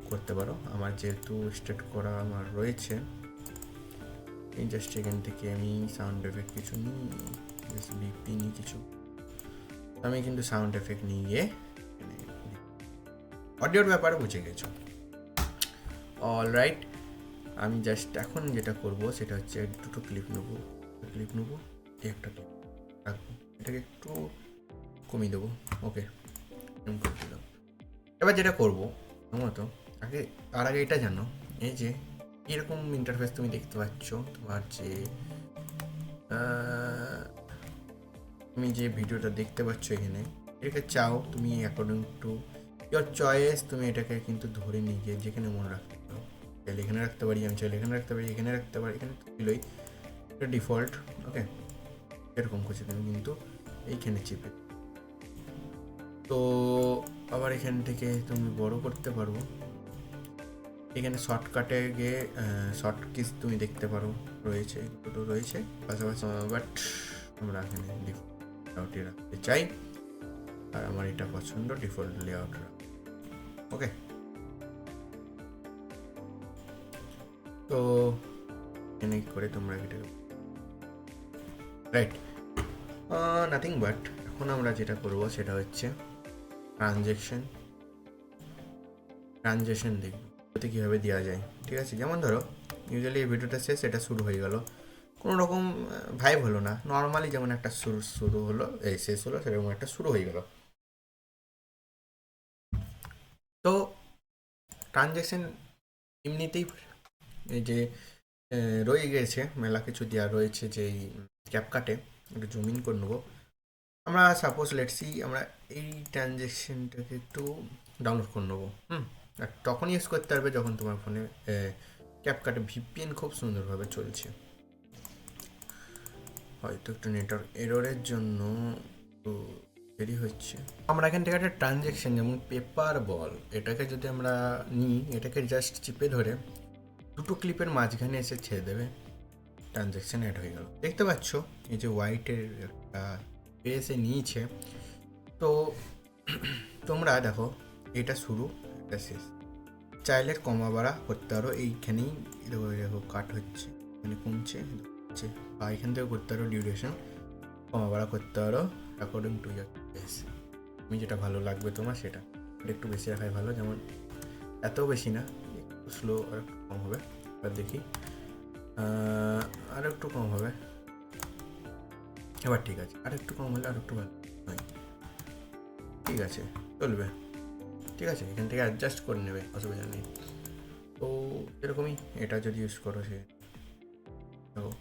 করতে পারো। আমার যেহেতু স্টার্ট করা আমার রয়েছে, এই জাস্ট এখান থেকে আমি সাউন্ড এফেক্ট কিছু নিই, জাস্ট বিপি নিই কিছু, আমি কিন্তু সাউন্ড এফেক্ট নিয়ে গিয়ে অডিওর ব্যাপারে বুঝে গেছো। অল রাইট, আমি জাস্ট এখন যেটা করব সেটা হচ্ছে দুটো ক্লিপ নেবো, একটা ক্লিপ রাখবো, এটাকে একটু কমিয়ে দেবো। ওকে, করে দিলাম। এবার যেটা করবো মতো তার আগে এটা জানো, এই যে এরকম ইন্টারফেস তুমি দেখতে পাচ্ছ, তোমার যে তুমি যে ভিডিওটা দেখতে পাচ্ছ এখানে, এটাকে চাও তুমি অ্যাকর্ডিং টু ইয়োর চয়েস তুমি এটাকে কিন্তু ধরে নিয়ে গিয়ে যেখানে মনে রাখতে পারো, চাইলে এখানে রাখতে পারি, আমি চাইলে এখানে রাখতে পারি, এখানে তো ছিলই, এটা ডিফল্ট। ওকে, এরকম করছে তুমি কিন্তু এইখানে চিপে, তো আবার এখান থেকে তুমি বড় করতে পারবো, এখানে শর্টকাটে গিয়ে শর্ট কিস তুমি দেখতে পারো রয়েছে, দুটো রয়েছে পাশাপাশি, বাট আমরা এখানে ডিফল্টে রাখতে চাই, আর আমার এটা পছন্দ ডিফল্ট লেআউট। ওকে, তো এখানে করে তোমরা এটা রাইট, নাথিং বাট এখন আমরা যেটা করবো সেটা হচ্ছে ট্রানজেকশন দেখব ওতে কীভাবে দেওয়া যায়, ঠিক আছে? যেমন ধরো ইউজুয়ালি এই ভিডিওটা শেষ, এটা শুরু হয়ে গেল, কোনো রকম ভাইব হলো না, নর্মালি যেমন একটা শুরু হলো, এই শেষ হলো, সেরকম একটা শুরু হয়ে গেল। তো ট্রানজেকশন এমনিতেই এই যে রয়ে গেছে, মেলা কিছু দেওয়া রয়েছে, যে এই ক্যাপকাটে একটু জুম ইন করে নেবো আমরা। সাপোজ লেটসি আমরা এই ট্রানজেকশনটাকে একটু ডাউনলোড করে নেবো, আর তখন ইউজ করতে পারবে যখন তোমার ফোনে ক্যাপকাটে ভিপিএন খুব সুন্দরভাবে চলছে। হয়তো একটু নেটওয়ার্ক এররের জন্য একটু দেরি হচ্ছে। আমরা এখান থেকে একটা ট্রানজেকশন যেমন পেপার বল, এটাকে যদি আমরা নিই, এটাকে জাস্ট চিপে ধরে দুটো ক্লিপের মাঝখানে এসে ছেড়ে দেবে, ট্রানজেকশন অ্যাড হয়ে গেল। দেখতে পাচ্ছ এই যে হোয়াইটের একটা পেসে নিয়েছে, তো তোমরা দেখো এটা শুরু, এটা শেষ, চাইলে কমা বাড়া করতে পারো, এইখানেই দেখো কাট হচ্ছে, মানে কমছে হচ্ছে, বা এখান থেকে করতে পারো ডিউরেশন কমা বাড়া করতে পারো অ্যাকর্ডিং টু ইয়ার পেস, তুমি যেটা ভালো লাগবে তোমার সেটা, একটু বেশি রাখাই ভালো, যেমন এত বেশি না, স্লো, আর একটু কম হবে। এবার দেখি, আর একটু কম হবে। এবার ঠিক আছে, আর একটু কম হলে আর একটু ভালো হয়। ঠিক আছে, চলবে। ঠিক আছে, এখান থেকে অ্যাডজাস্ট করে নেবে, অসুবিধা নেই। তো এরকমই এটা যদি ইউজ করো, সে দেখো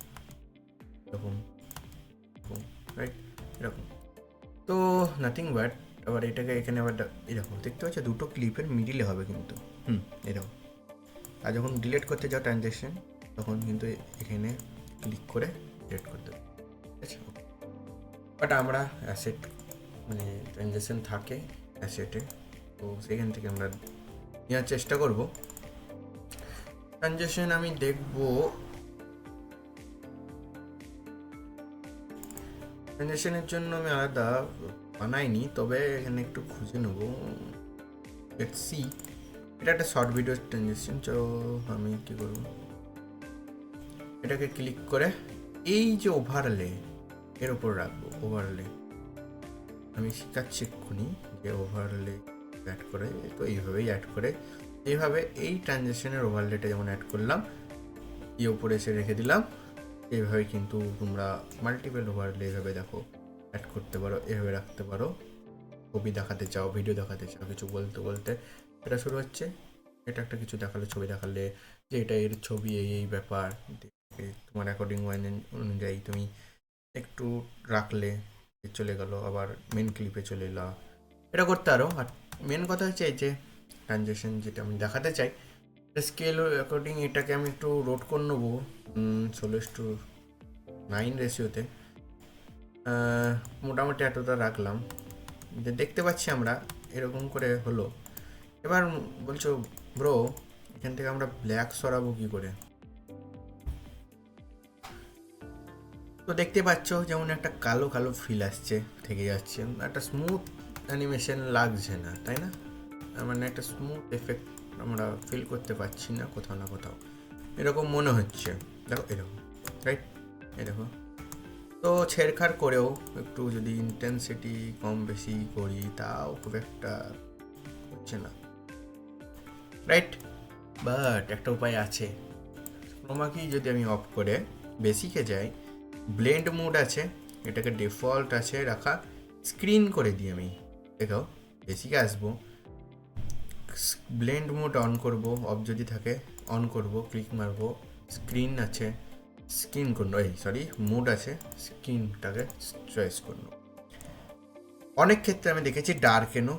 এরকম এরকম, রাইট, এরকম। তো নাথিং বাট আবার এটাকে এখানে আবার এরকম দেখতে পাচ্ছ, দুটো ক্লিপের মিডিলে হবে কিন্তু, এরকম। আর যখন ডিলিট করতে যাও ট্রানজ্যাকশন, তখন কিন্তু এখানে ক্লিক করে ডিলিট করতে হবে, ঠিক আছে। বাট আমরা অ্যাসেট মানে ট্রানজ্যাকশন থাকে অ্যাসেটে, তো সেখান থেকে আমরা নেওয়ার চেষ্টা করব। ট্রানজ্যাকশন আমি দেখব, ট্রানজ্যাকশনের জন্য আমি আলাদা বানাইনি, তবে এখানে একটু খুঁজে নেব। লেটস সি, এটা একটা শর্ট ভিডিও ট্রানজ্যাকশন। তো আমি কী করব, এটাকে ক্লিক করে এই যে ওভারলে এর ওপর রাখবো। ওভারলে আমি শেখাচ্ছি এক্ষুনি যে ওভারলে অ্যাড করে, তো এইভাবেই অ্যাড করে, এইভাবে এই ট্রানজ্যাকশনের ওভারলেটা যেমন অ্যাড করলাম, এই ওপরে এসে রেখে দিলাম। এইভাবে কিন্তু তোমরা মাল্টিপল ওভারলে এভাবে দেখো অ্যাড করতে পারো, এভাবে রাখতে পারো। ছবি দেখাতে চাও, ভিডিও দেখাতে চাও, কিছু বলতে বলতে এটা শুরু হচ্ছে, এটা একটা কিছু দেখালে, ছবি দেখালে যে এটা এর ছবি, এই ব্যাপার, তোমার অ্যাকর্ডিং অনুযায়ী তুমি একটু রাখলে চলে গেল, আবার মেন ক্লিপে চলে এলো, এটা করতে আরও। আর মেন কথা হচ্ছে এই যে ট্রানজ্যাকশন যেটা আমি দেখাতে চাই, স্কেল অ্যাকর্ডিং এটাকে আমি একটু রোড করে নেবো 16:9 রেশিওতে। মোটামুটি এতটা রাখলাম, দেখতে পাচ্ছি আমরা এরকম করে হলো। এবার বলছো ব্রো, এখান থেকে আমরা ব্ল্যাক সরাবো কী করে? তো দেখতে পাচ্ছ যেমন একটা কালো কালো ফিল আসছে, থেকে যাচ্ছে, একটা স্মুথ অ্যানিমেশন লাগছে না, তাই না? মানে একটা স্মুথ এফেক্ট আমরা ফিল করতে পারছি না কোথাও না কোথাও, এরকম মনে হচ্ছে। দেখো এরকম, রাইট, এই দেখো। তো ছেড়খাড় করেও একটু যদি ইন্টেন্সিটি কম বেশি করি, তাও খুব একটা হচ্ছে না, রাইট। বাট একটা উপায় আছে, ক্রোমাকি যদি আমি অফ করে বেসিকে যাই, ব্লেন্ড মোড আছে, এটাকে ডিফল্ট আছে রাখা, স্ক্রিন করে দিই আমি। দেখো বেসিকে আসবো, ব্লেন্ড মোড অন করব, অফ যদি থাকে অন করব, ক্লিক মারবো, স্ক্রিন আছে, স্ক্রিন করবো, মোড আছে, স্ক্রিনটাকে চয়েস করবো। অনেক ক্ষেত্রে আমি দেখেছি ডার্কেনও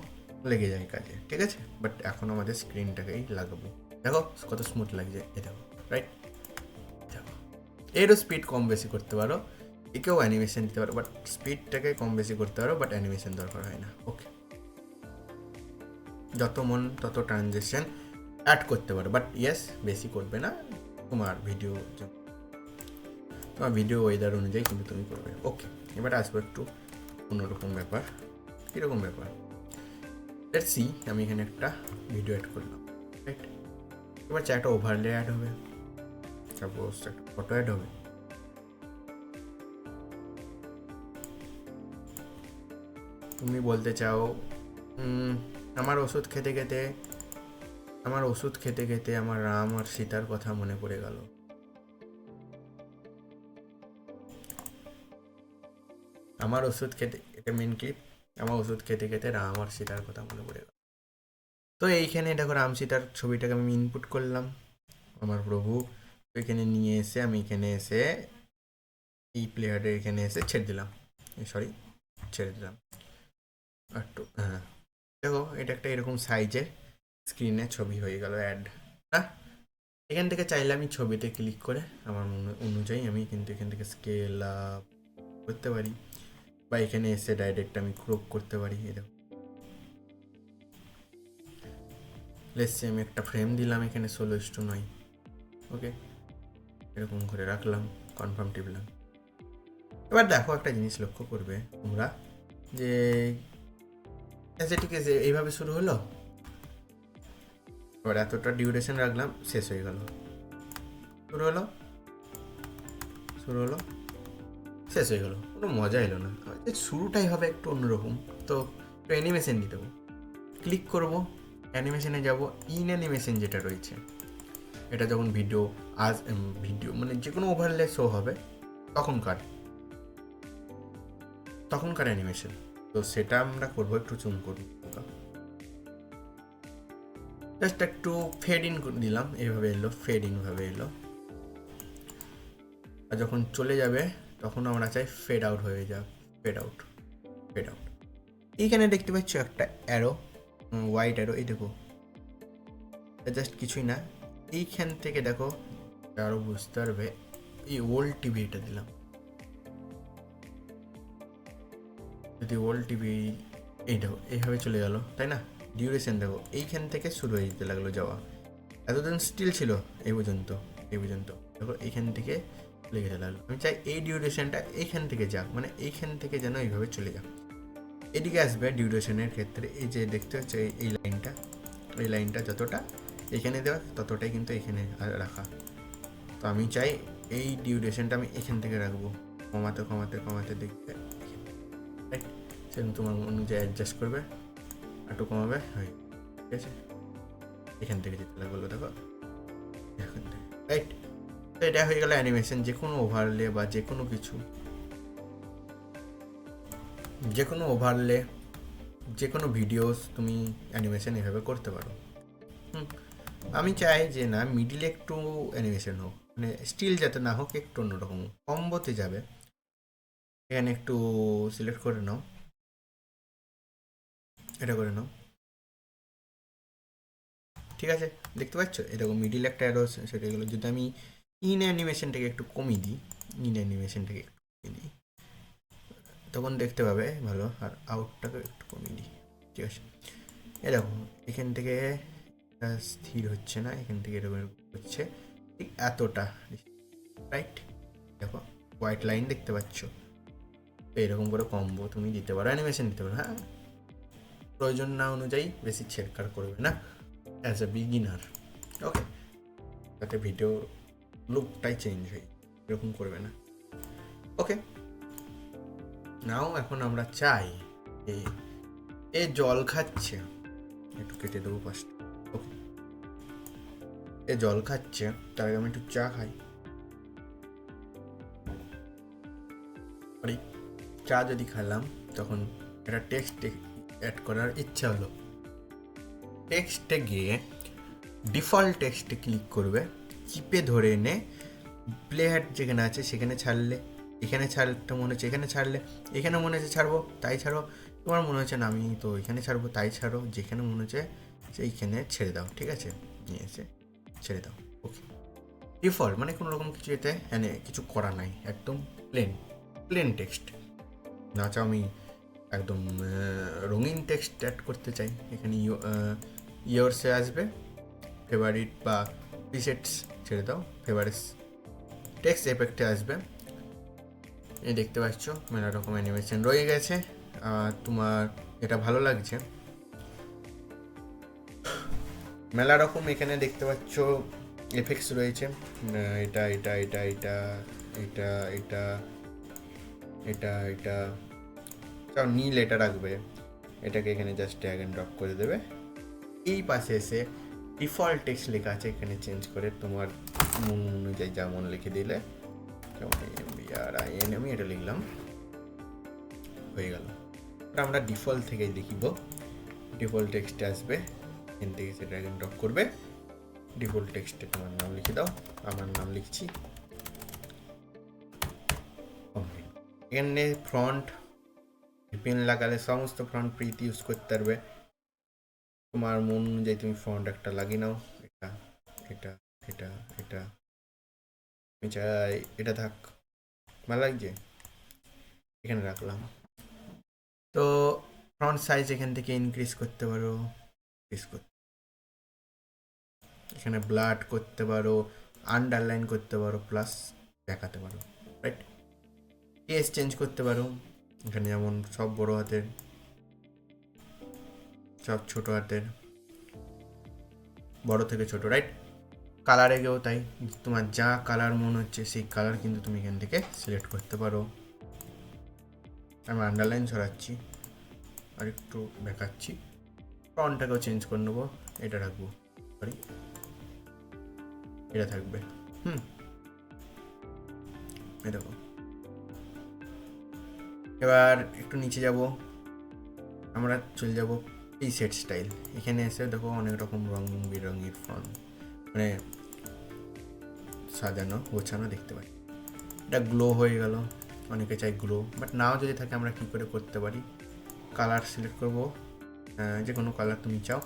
লেগে যায় কাজে, ঠিক আছে। বাট এখন আমাদের স্ক্রিনটাকেই লাগাবো। দেখো কত স্মুথ লাগছে, এ দেখো, রাইট। দেখো এরও স্পিড কম বেশি করতে পারো, একেও অ্যানিমেশন দিতে পারো, বাট স্পিডটাকে কম বেশি করতে পারো, বাট অ্যানিমেশন দরকার হয় না। ওকে, যত মন তত ট্রানজ্যাকশন অ্যাড করতে পারো, বাট ইয়েস বেশি করবে না, তোমার ভিডিও ওয়েদার অনুযায়ী কিন্তু তুমি করবে। ওকে, এবার আসবো একটু অন্যরকম ব্যাপার। কীরকম ব্যাপার, লেটস সি, আমি এখানে একটা ভিডিও অ্যাড করলাম, রাইট। এবার একটা ওভারলে অ্যাড হবে, সাপোজ একটা ফটো অ্যাড হবে। তুমি বলতে চাও আমার ওষুধ খেতে খেতে আমার রাম আর সীতার কথা মনে পড়ে গেল। আমার ওষুধ খেতে, এটা মেন ক্লিপ, আমার ওষুধ খেতে খেতে রাম আর সীতার কথা মনে পড়ে গেল। তো এইখানে দেখো রাম সীতার ছবিটাকে আমি ইনপুট করলাম, আমার প্রভু। এখানে নিয়ে এসে আমি এখানে এসে এই প্লেয়ারে এখানে এসে ছেড়ে দিলাম, একটু। হ্যাঁ দেখো, এটা একটা এরকম সাইজের স্ক্রিনে ছবি হয়ে গেল অ্যাড। হ্যাঁ, এখান থেকে চাইলে আমি ছবিতে ক্লিক করে আমার অনুযায়ী আমি কিন্তু এখান থেকে স্কেল আপ করতে পারি, বা এখানে এসে ডাইরেক্ট আমি ক্রপ করতে পারি। এরকম লেটস আমি একটা ফ্রেম দিলাম এখানে 16:9। ওকে, এরকম করে রাখলাম, কনফার্ম টিপলাম। এবার দেখো একটা জিনিস লক্ষ্য করবে তোমরা, যে ঠিক আছে এইভাবে শুরু হলো, এবার এতটা ডিউরেশন রাখলাম, শেষ হয়ে গেল, শুরু হলো শেষ হয়ে গেল, কোনো মজা এলো না। শুরুটাই হবে একটু অন্যরকম, তো একটু অ্যানিমেশন দিয়ে দেবো। ক্লিক করবো, অ্যানিমেশনে যাব, ইন অ্যানিমেশন যেটা রয়েছে এটা যখন ভিডিও মানে যে কোনো ওভারলে শো হবে তখনকার অ্যানিমেশন। তো সেটা আমরা করবো, একটু জুম করবো, জাস্ট একটু ফেড ইন দিলাম, এইভাবে এলো, ফেড ইন ভাবে এলো। আর যখন চলে যাবে তখন আমরা চাই ফেড আউট হয়ে যাক, ফেড আউট। এইখানে দেখতে পাচ্ছ একটা অ্যারো, হোয়াইট অ্যারো, এই দেখো, জাস্ট কিছুই না। এইখান থেকে দেখো আরো বুঝতে পারবে, এই ওল্ড টিভি এটা দিলাম, যদি ওল্ড টিভি, এই দেখো এইভাবে চলে গেল, তাই না? ডিউরেশন দেখো এইখান থেকে শুরু হয়ে যেতে লাগলো যাওয়া, এতদিন স্টিল ছিল এই পর্যন্ত দেখো এইখান থেকে চলে যেতে লাগলো। আমি চাই এই ডিউরেশনটা এইখান থেকে যাক, মানে এইখান থেকে যেন এইভাবে চলে যাক। এদিকে আসবে ডিউরেশনের ক্ষেত্রে, এই যে দেখতে হচ্ছে এই লাইনটা যতটা এখানে দেওয়া ততটাই কিন্তু এখানে রাখা। তো আমি চাই এই ডিউরেশনটা আমি এখান থেকে রাখবো, কমাতে দেখতে, রাইট? সেরকম তোমার অনুযায়ী অ্যাডজাস্ট করবে, একটু কমাবে, হয়, ঠিক আছে? এখান থেকে যেতে লাগলো, দেখো এখান থেকে, রাইট? তো এটা হয়ে গেল অ্যানিমেশন। যে কোনো ওভারলে বা যে কোনো কিছু, যে কোনো ভিডিওস তুমি অ্যানিমেশন এভাবে করতে পারো। আমি চাই যে না, মিডিলে একটু অ্যানিমেশন হোক, মানে স্টিল যাতে না হোক, একটু অন্যরকম কম্বোতে যাবে। এখানে একটু সিলেক্ট করে নাও, এটা করে নাও, ঠিক আছে? দেখতে পাচ্ছ এরকম মিডিল একটা অ্যারো সেটা গেলো। যদি আমি ইন অ্যানিমেশনটাকে একটু কমিয়ে দিই, তখন দেখতে পাবে ভালো। আর আউটটাকে একটু কমিয়ে দিই, ঠিক আছে? এরকম এখান থেকে স্থির হচ্ছে না, এখান থেকে এরকম হচ্ছে, ঠিক এতটা, রাইট? দেখো হোয়াইট লাইন দেখতে পাচ্ছ। তো এরকম করে কম্বো তুমি দিতে পারো, অ্যানিমেশন দিতে পারো। হ্যাঁ, প্রয়োজন না অনুযায়ী বেশি ছেড়কার করবে না অ্যাজ এ বিগিনার, ওকে? যাতে ভিডিও লুকটাই চেঞ্জ হয়, এরকম করবে না, ওকে? নাও এখন আমরা চাই এ জল খাচ্ছে, একটু কেটে দেবো ফার্স্ট, ওকে? এ জল খাচ্ছে, তার আগে আমি একটু চা খাই। চা যদি খেলাম তখন একটা টেক্সট অ্যাড করার ইচ্ছা হলো, টেক্সটে গিয়ে ডিফল্ট টেক্সটে ক্লিক করবে, চিপে ধরে এনে প্লে হেড যেখানে আছে সেখানে ছাড়লে, এখানে ছাড়তে মনে হচ্ছে এখানে ছাড়লে, এখানে মনে হচ্ছে ছাড়বো তাই ছাড়ো, তোমার মনে হচ্ছে না আমি তো এখানে ছাড়বো তাই ছাড়ো, যেখানে মনে হচ্ছে সেইখানে ছেড়ে দাও, ঠিক আছে? নিয়ে এসে ছেড়ে দাও, ওকে? ডিফল্ট মানে কোনো রকম কিছু এতে কিছু করা নাই, একদম প্লেন টেক্সট। না চাও আমি একদম রঙিন টেক্সট অ্যাড করতে চাই, এখানে ইয়ার্সে আসবে, ফেভারিট বা প্রিসেটস ছেড়ে দাও, ফেভারিটস টেক্সট এফেক্টে আসবে। এই দেখতে পাচ্ছ মেলা রকম অ্যানিমেশন রয়ে গেছে। তোমার এটা ভালো লাগছে, মেলা রকম এখানে দেখতে পাচ্ছ এফেক্টস রয়েছে, এটা এটা এটা এটা এটা এটা এটা এটা চাও নীল এটা রাখবে, এটাকে এখানে জাস্ট ড্র্যাগ এন্ড ড্রপ করে দেবে। এই পাশে এসে ডিফল্ট টেক্সট লেখা আছে, এখানে চেঞ্জ করে তোমার মন অনুযায়ী যেমন লিখে দিলে, যেমন আমি এটা লিখলাম, হয়ে গেল। আমরা ডিফল্ট থেকেই দেখিব, ডিফল্ট টেক্সটে আসবে, এখান থেকে সে ড্র্যাগ এন্ড ড্রপ করবে, ডিফল্ট টেক্সটে তোমার নাম লিখে দাও, আমার নাম লিখছি। এখানে ফ্রন্ট পেন লাগালে সমস্ত ফ্রন্ট প্রিট ইউজ করতে পারবে, তোমার মন অনুযায়ী তুমি ফ্রন্ট একটা লাগিয়ে নাও, এটা এটা এটা এটা আমি চাই এটা থাক, ভালো লাগছে, এখানে রাখলাম। তো ফ্রন্ট সাইজ এখান থেকে ইনক্রিজ করতে পারো, এখানে ব্লাড করতে পারো, আন্ডারলাইন করতে পারো, প্লাস দেখাতে পারো, রাইট? কেস চেঞ্জ করতে পারো, এখানে যেমন সব বড় হাতের, সব ছোট হাতের, বড় থেকে ছোট, রাইট? কালারে গেও তাই, তোমার যা কালার মনে হচ্ছে সেই কালার কিন্তু তুমি এখান থেকে সিলেক্ট করতে পারো। আমি আন্ডারলাইন সরাচ্ছি আর একটু দেখাচ্ছি, ফন্টটাকেও চেঞ্জ করে নেবো, এটা রাখবো, সরি এটা থাকবে। এই দেখো, এবার একটু নিচে যাব, আমরা চলে যাব এই সেট স্টাইল। এখানে এসে দেখো অনেক রকম রং বেরঙের ফন্ট, মানে সাজানো গোছানো দেখতে পাই। এটা গ্লো হয়ে গেল, অনেকে চাই গ্লো, বাট নাও যদি থাকে আমরা কি করে করতে পারি, কালার সিলেক্ট করব, যে কোনো কালার তুমি চাও।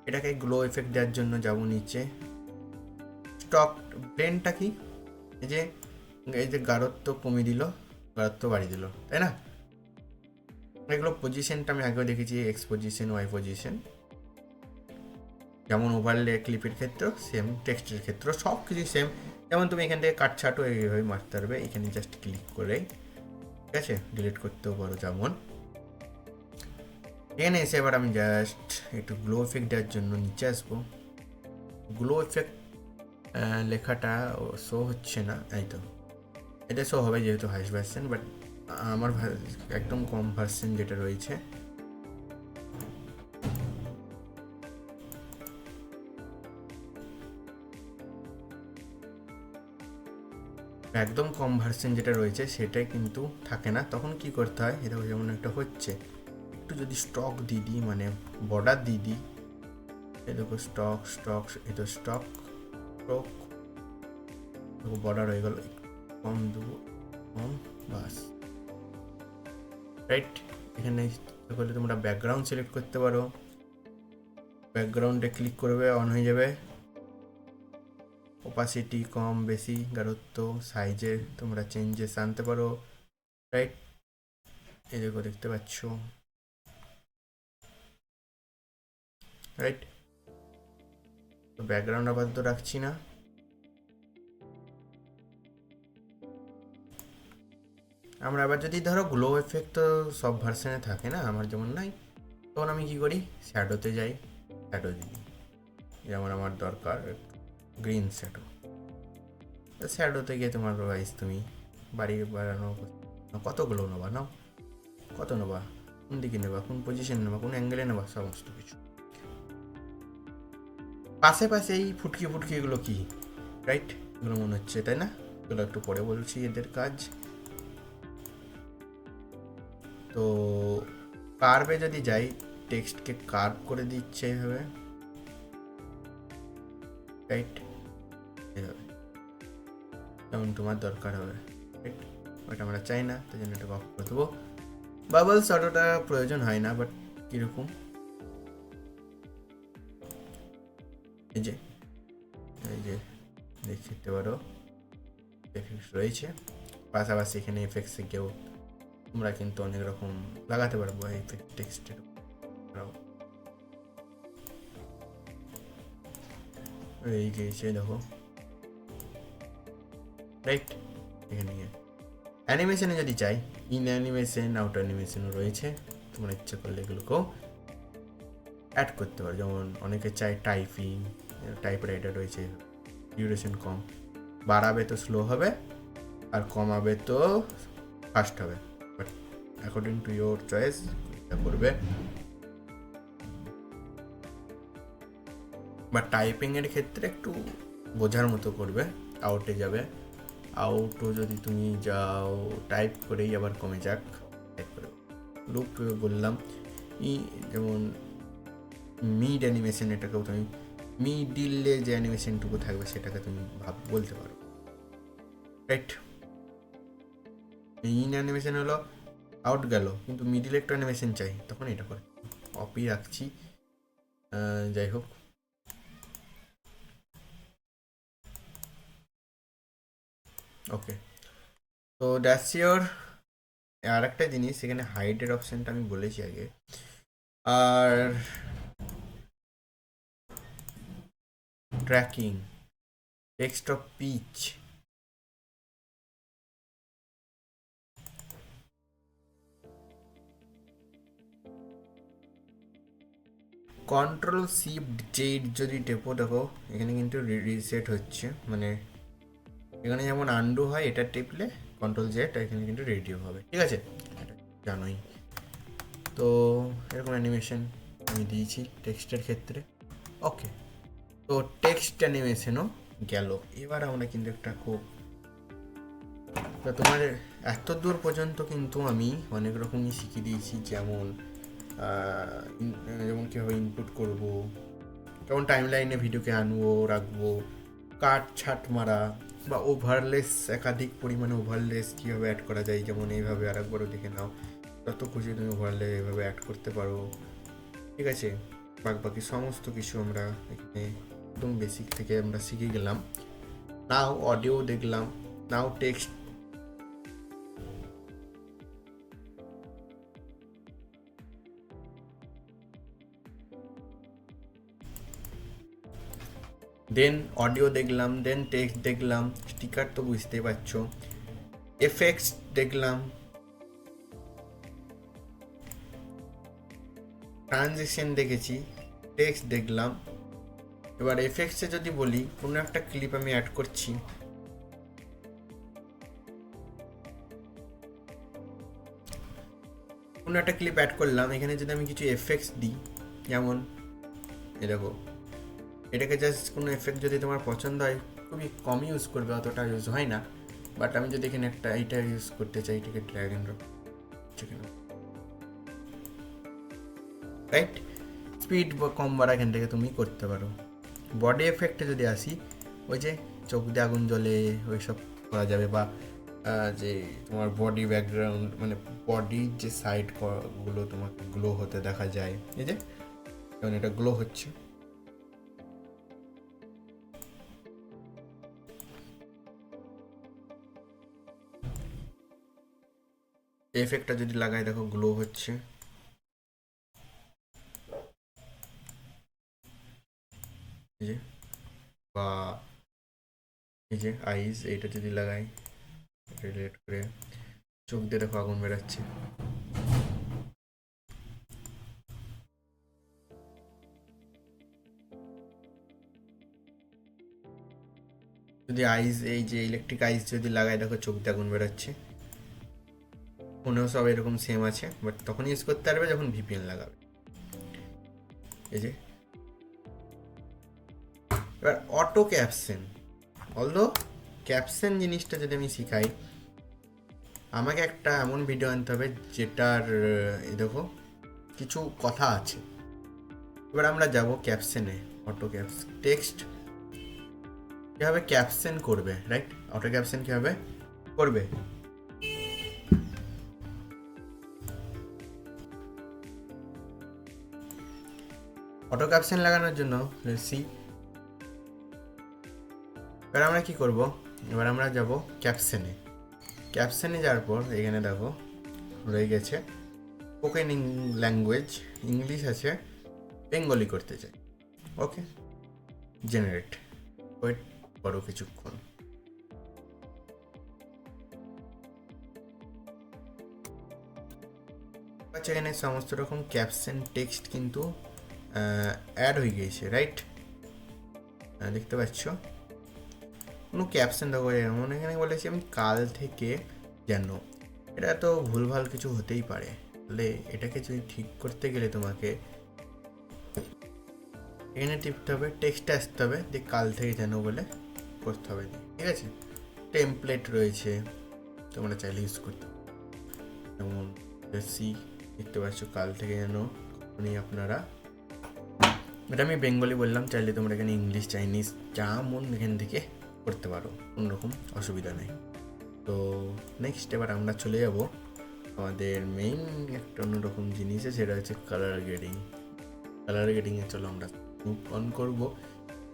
এটাকে গ্লো এফেক্ট দেওয়ার জন্য যাব নিচে, স্টক ব্লেন্ডটা কি, এই যে গাঢ়ত্ব কমিয়ে দিল, গাঢ়ত্ব বাড়িয়ে দিল, তাই না? এগুলো পজিশনটা আমি আগেও দেখেছি, এক্স পজিশন, ওয়াই পজিশন, যেমন ওভারলে ক্লিপের ক্ষেত্রেও সেম, টেক্সটের ক্ষেত্রেও সব কিছু সেম। যেমন তুমি এখান থেকে কাটছাটও এইভাবে মারতে পারবে, এখানে জাস্ট ক্লিক করেই, ঠিক আছে, ডিলিট করতেও পারো। যেমন এখানে এসে এবার আমি জাস্ট একটু গ্লো এফেক্ট দেওয়ার জন্য নিচে আসবো। গ্লো এফেক্ট লেখাটা শো হচ্ছে না, এই তো এটা শো হবে যেহেতু হাইস্ট ভার্সন, বাট আমার একদম কম ভার্সন যেটা রয়েছে, একদম কম ভার্সন যেটা রয়েছে সেটাই কিন্তু থাকে না। তখন কি করতে হয়, এটা যেমন একটা হচ্ছে, একটু যদি স্টক দিয়ে দিই, মানে বর্ডার দিয়ে দিই, এ দেখো স্টক স্টক, এই তো স্টক স্টক, দেখো বর্ডার হয়ে গেল, কম দেবো, কম, বাস, রাইট। এখানে করলে তোমরা ব্যাকগ্রাউন্ড সিলেক্ট করতে পারো, ব্যাকগ্রাউন্ডে ক্লিক করবে, অন হয়ে যাবে। ওপাসিটি কম বেশি, গাঢ়ত্ব, সাইজে তোমরা চেঞ্জেস আনতে পারো, রাইট। এই দেখো দেখতে পাচ্ছ, রাইট। তো ব্যাকগ্রাউন্ড আপাতত রাখছি না, আমরা আবার যদি ধরো গ্লো এফেক্ট তো সব ভার্সনে থাকে না, আমার যেমন নাই, তখন আমি কি করি, শ্যাডোতে যাই, শ্যাডো দিই, যেমন আমার দরকার গ্রিন শ্যাডো, শ্যাডোতে গিয়ে তোমার ওয়াইজ তুমি বাড়ি বাড়ানো, কতগুলো নেবা নাও, কত নেবা, কোন দিকে নেবা, কোন পজিশন নেবা, কোন অ্যাঙ্গেলে নেবা, সমস্ত কিছু। পাশে পাশে এই ফুটকি ফুটকি এগুলো কি, রাইট, এগুলো মনে হচ্ছে, তাই না? এগুলো একটু পরে বলছি এদের কাজ। তো কার্ভে যদি যাই, টেক্সটকে কার্ভ করে দিচ্ছে এইভাবে, রাইট, এইভাবে যেমন তোমার দরকার হবে, রাইট। বাট আমরা চাই না, তাই জন্য এটা অফ করে দেবো। বাবলস অটোটা প্রয়োজন হয় না, বাট কীরকম, এই যে দেখতে পারো এফেক্টস রয়েছে, পাশাপাশি এখানে এফেক্টসে কেউ তোমরা কিন্তু অনেক রকম লাগাতে পারবো এফেক্ট টেক্সটের, এই গেছে দেখো, রাইট। এখানে অ্যানিমেশনে যদি চাই, ইন অ্যানিমেশন, আউট অ্যানিমেশনও রয়েছে, তোমরা ইচ্ছা করলে এগুলোকেও অ্যাড করতে পারো। যেমন অনেকে চায় টাইপিং, টাইপ রাইটার রয়েছে, ডিউরেশন কম, বাড়াবে তো স্লো হবে, আর কমাবে তো ফাস্ট হবে, but according to your choice এটা করবে। বা টাইপিংয়ের ক্ষেত্রে একটু বোঝার মতো করবে, আউটে যাবে, আউটও যদি তুমি যাও টাইপ করেই আবার কমে যাক, টাইপ করে লুপ বললাম। যেমন মিড অ্যানিমেশন, এটাকেও তুমি মিডিলে যে অ্যানিমেশনটুকু থাকবে সেটাকে তুমি বলতে পারো, রাইট। ইন অ্যানিমেশন হলো আউট গেল, কিন্তু মিডিলে একটু অ্যানিমেশন চাই, তখন এটা করে কপি রাখছি, যাই হোক। ওকে, তো দ্যাটস ইয়োর। আর একটা জিনিস, এখানে হাইডের অপশানটা আমি বলেছি আগে, আর tracking, text of pitch, control shift Z যদি টেপো, দেখো এখানে কিন্তু রিসেট হচ্ছে, মানে এখানে যেমন আন্ডু হয়, এটা টিপলে কন্ট্রোল জেড, এখানে কিন্তু রেডিও হবে, ঠিক আছে, এটা জানোই। তো এরকম অ্যানিমেশন আমি দিয়েছি টেক্সটের ক্ষেত্রে। ওকে, তো টেক্সট অ্যানিমেশনও গেল। এবার আমরা কিন্তু একটা খুব, তা তোমার এত দূর পর্যন্ত কিন্তু আমি অনেক রকমই শিখিয়ে দিয়েছি, যেমন যেমন কীভাবে ইনপুট করব, কেমন টাইম লাইনে ভিডিওকে আনবো রাখবো, কাট ছাট মারা বা ওভারলেস, একাধিক পরিমাণে ওভারলেস কীভাবে অ্যাড করা যায়, যেমন এইভাবে আরেকবারও দেখে নাও, যত খুশি তুমি ওভারলে এইভাবে অ্যাড করতে পারো। ঠিক আছে, বাকি সমস্ত কিছু আমরা এখানে একদম বেসিক থেকে আমরা শিখে গেলাম। নাও অডিও দেখলাম, নাও টেক্সট, দেন অডিও দেখলাম, দেন টেক্সট দেখলাম, স্টিকার তো বুঝতে পারছো, এফেক্টস দেখলাম, ট্রানজিশন দেখেছি, টেক্সট দেখলাম। এবার এফেক্টসে যদি বলি, কোনো একটা ক্লিপ আমি অ্যাড করছি, কোনো একটা ক্লিপ অ্যাড করলাম, এখানে যদি আমি কিছু এফেক্টস দিই, যেমন এ দেখো, এটাকে জাস্ট কোনো এফেক্ট যদি তোমার পছন্দ হয়, খুবই কম ইউজ করবে, অতটা ইউজ হয় না, বাট আমি যদি এখানে একটা এইটা ইউজ করতে চাই, এটাকে drag and drop, right, speed কম বাড়া এখান থেকে তুমি করতে পারো। বডি এফেক্টে যদি আসি, ওই যে চোখ দিয়ে আগুন জ্বলে ওই সব করা যাবে, বা যে তোমার বডি ব্যাকগ্রাউন্ড, মানে বডির যে সাইডগুলো তোমাকে গ্লো হতে দেখা যায়, এই যে যেমন এটা গ্লো হচ্ছে, এফেক্টটা যদি লাগাই দেখো গ্লো হচ্ছে, এই যে, বা এই যে আইস, এইটা যদি লাগাই রিলেট করে, চোখ দিয়ে দেখো আগুন বেরাচ্ছে। যদি আইস, এই যে ইলেকট্রিক আইস যদি লাগাই দেখো চোখ দিয়ে আগুন বেরাচ্ছে। ফোনেও সব এরকম সেম আছে, বাট তখন ইউজ করতে পারবে যখন ভিপিএন লাগাবে। এই যে এবার অটো ক্যাপশন, অলদো ক্যাপশন জিনিসটা যদি আমি শিখাই, আমাকে একটা এমন ভিডিও আনতে হবে যেটার দেখো কিছু কথা আছে। এবার আমরা যাব ক্যাপশনে, অটো ক্যাপশন, টেক্সট কীভাবে ক্যাপশন করবে, রাইট, অটো ক্যাপশন কীভাবে করবে। অটো ক্যাপশন লাগানোর জন্য সি, এবার আমরা কি করব, এবার আমরা যাব ক্যাপশনে, ক্যাপশনে যাওয়ার পর এখানে দেখো রয়ে গেছে স্পোকেন ল্যাঙ্গুয়েজ, ইংলিশ আছে, বেঙ্গলি করতে চাই, ওকে, জেনারেট, ওয়েট করো কিছুক্ষণ। আচ্ছা, এখানে সমস্ত রকম ক্যাপশন টেক্সট কিন্তু অ্যাড হয়ে গিয়েছে, রাইট, দেখতে পাচ্ছ কোনো ক্যাপশন দেখো, এমন এখানে বলেছি আমি কাল থেকে যেন, এটা তো ভুলভাল কিছু হতেই পারে, তাহলে এটাকে যদি ঠিক করতে গেলে তোমাকে এখানে টিপতে হবে, টেক্সটে আসতে হবে, দিয়ে কাল থেকে যেন বলে করতে হবে, ঠিক আছে। টেমপ্লেট রয়েছে, তোমরা চাইলে ইউজ করতে, যেমন সি, দেখতে পাচ্ছ কাল থেকে যেন, উনি আপনারা, এটা আমি বেঙ্গলি বললাম, চাইলে তোমরা এখানে ইংলিশ চাইনিজ যা মন এখান থেকে করতে পারো, কোনোরকম অসুবিধা নেই। তো নেক্সট এবার আমরা চলে যাব আমাদের মেইন একটা অন্যরকম জিনিসে, সেটা হচ্ছে কালার গ্রেডিং। কালার গ্রেডিংয়ে চলো আমরা মুভ অন করবো,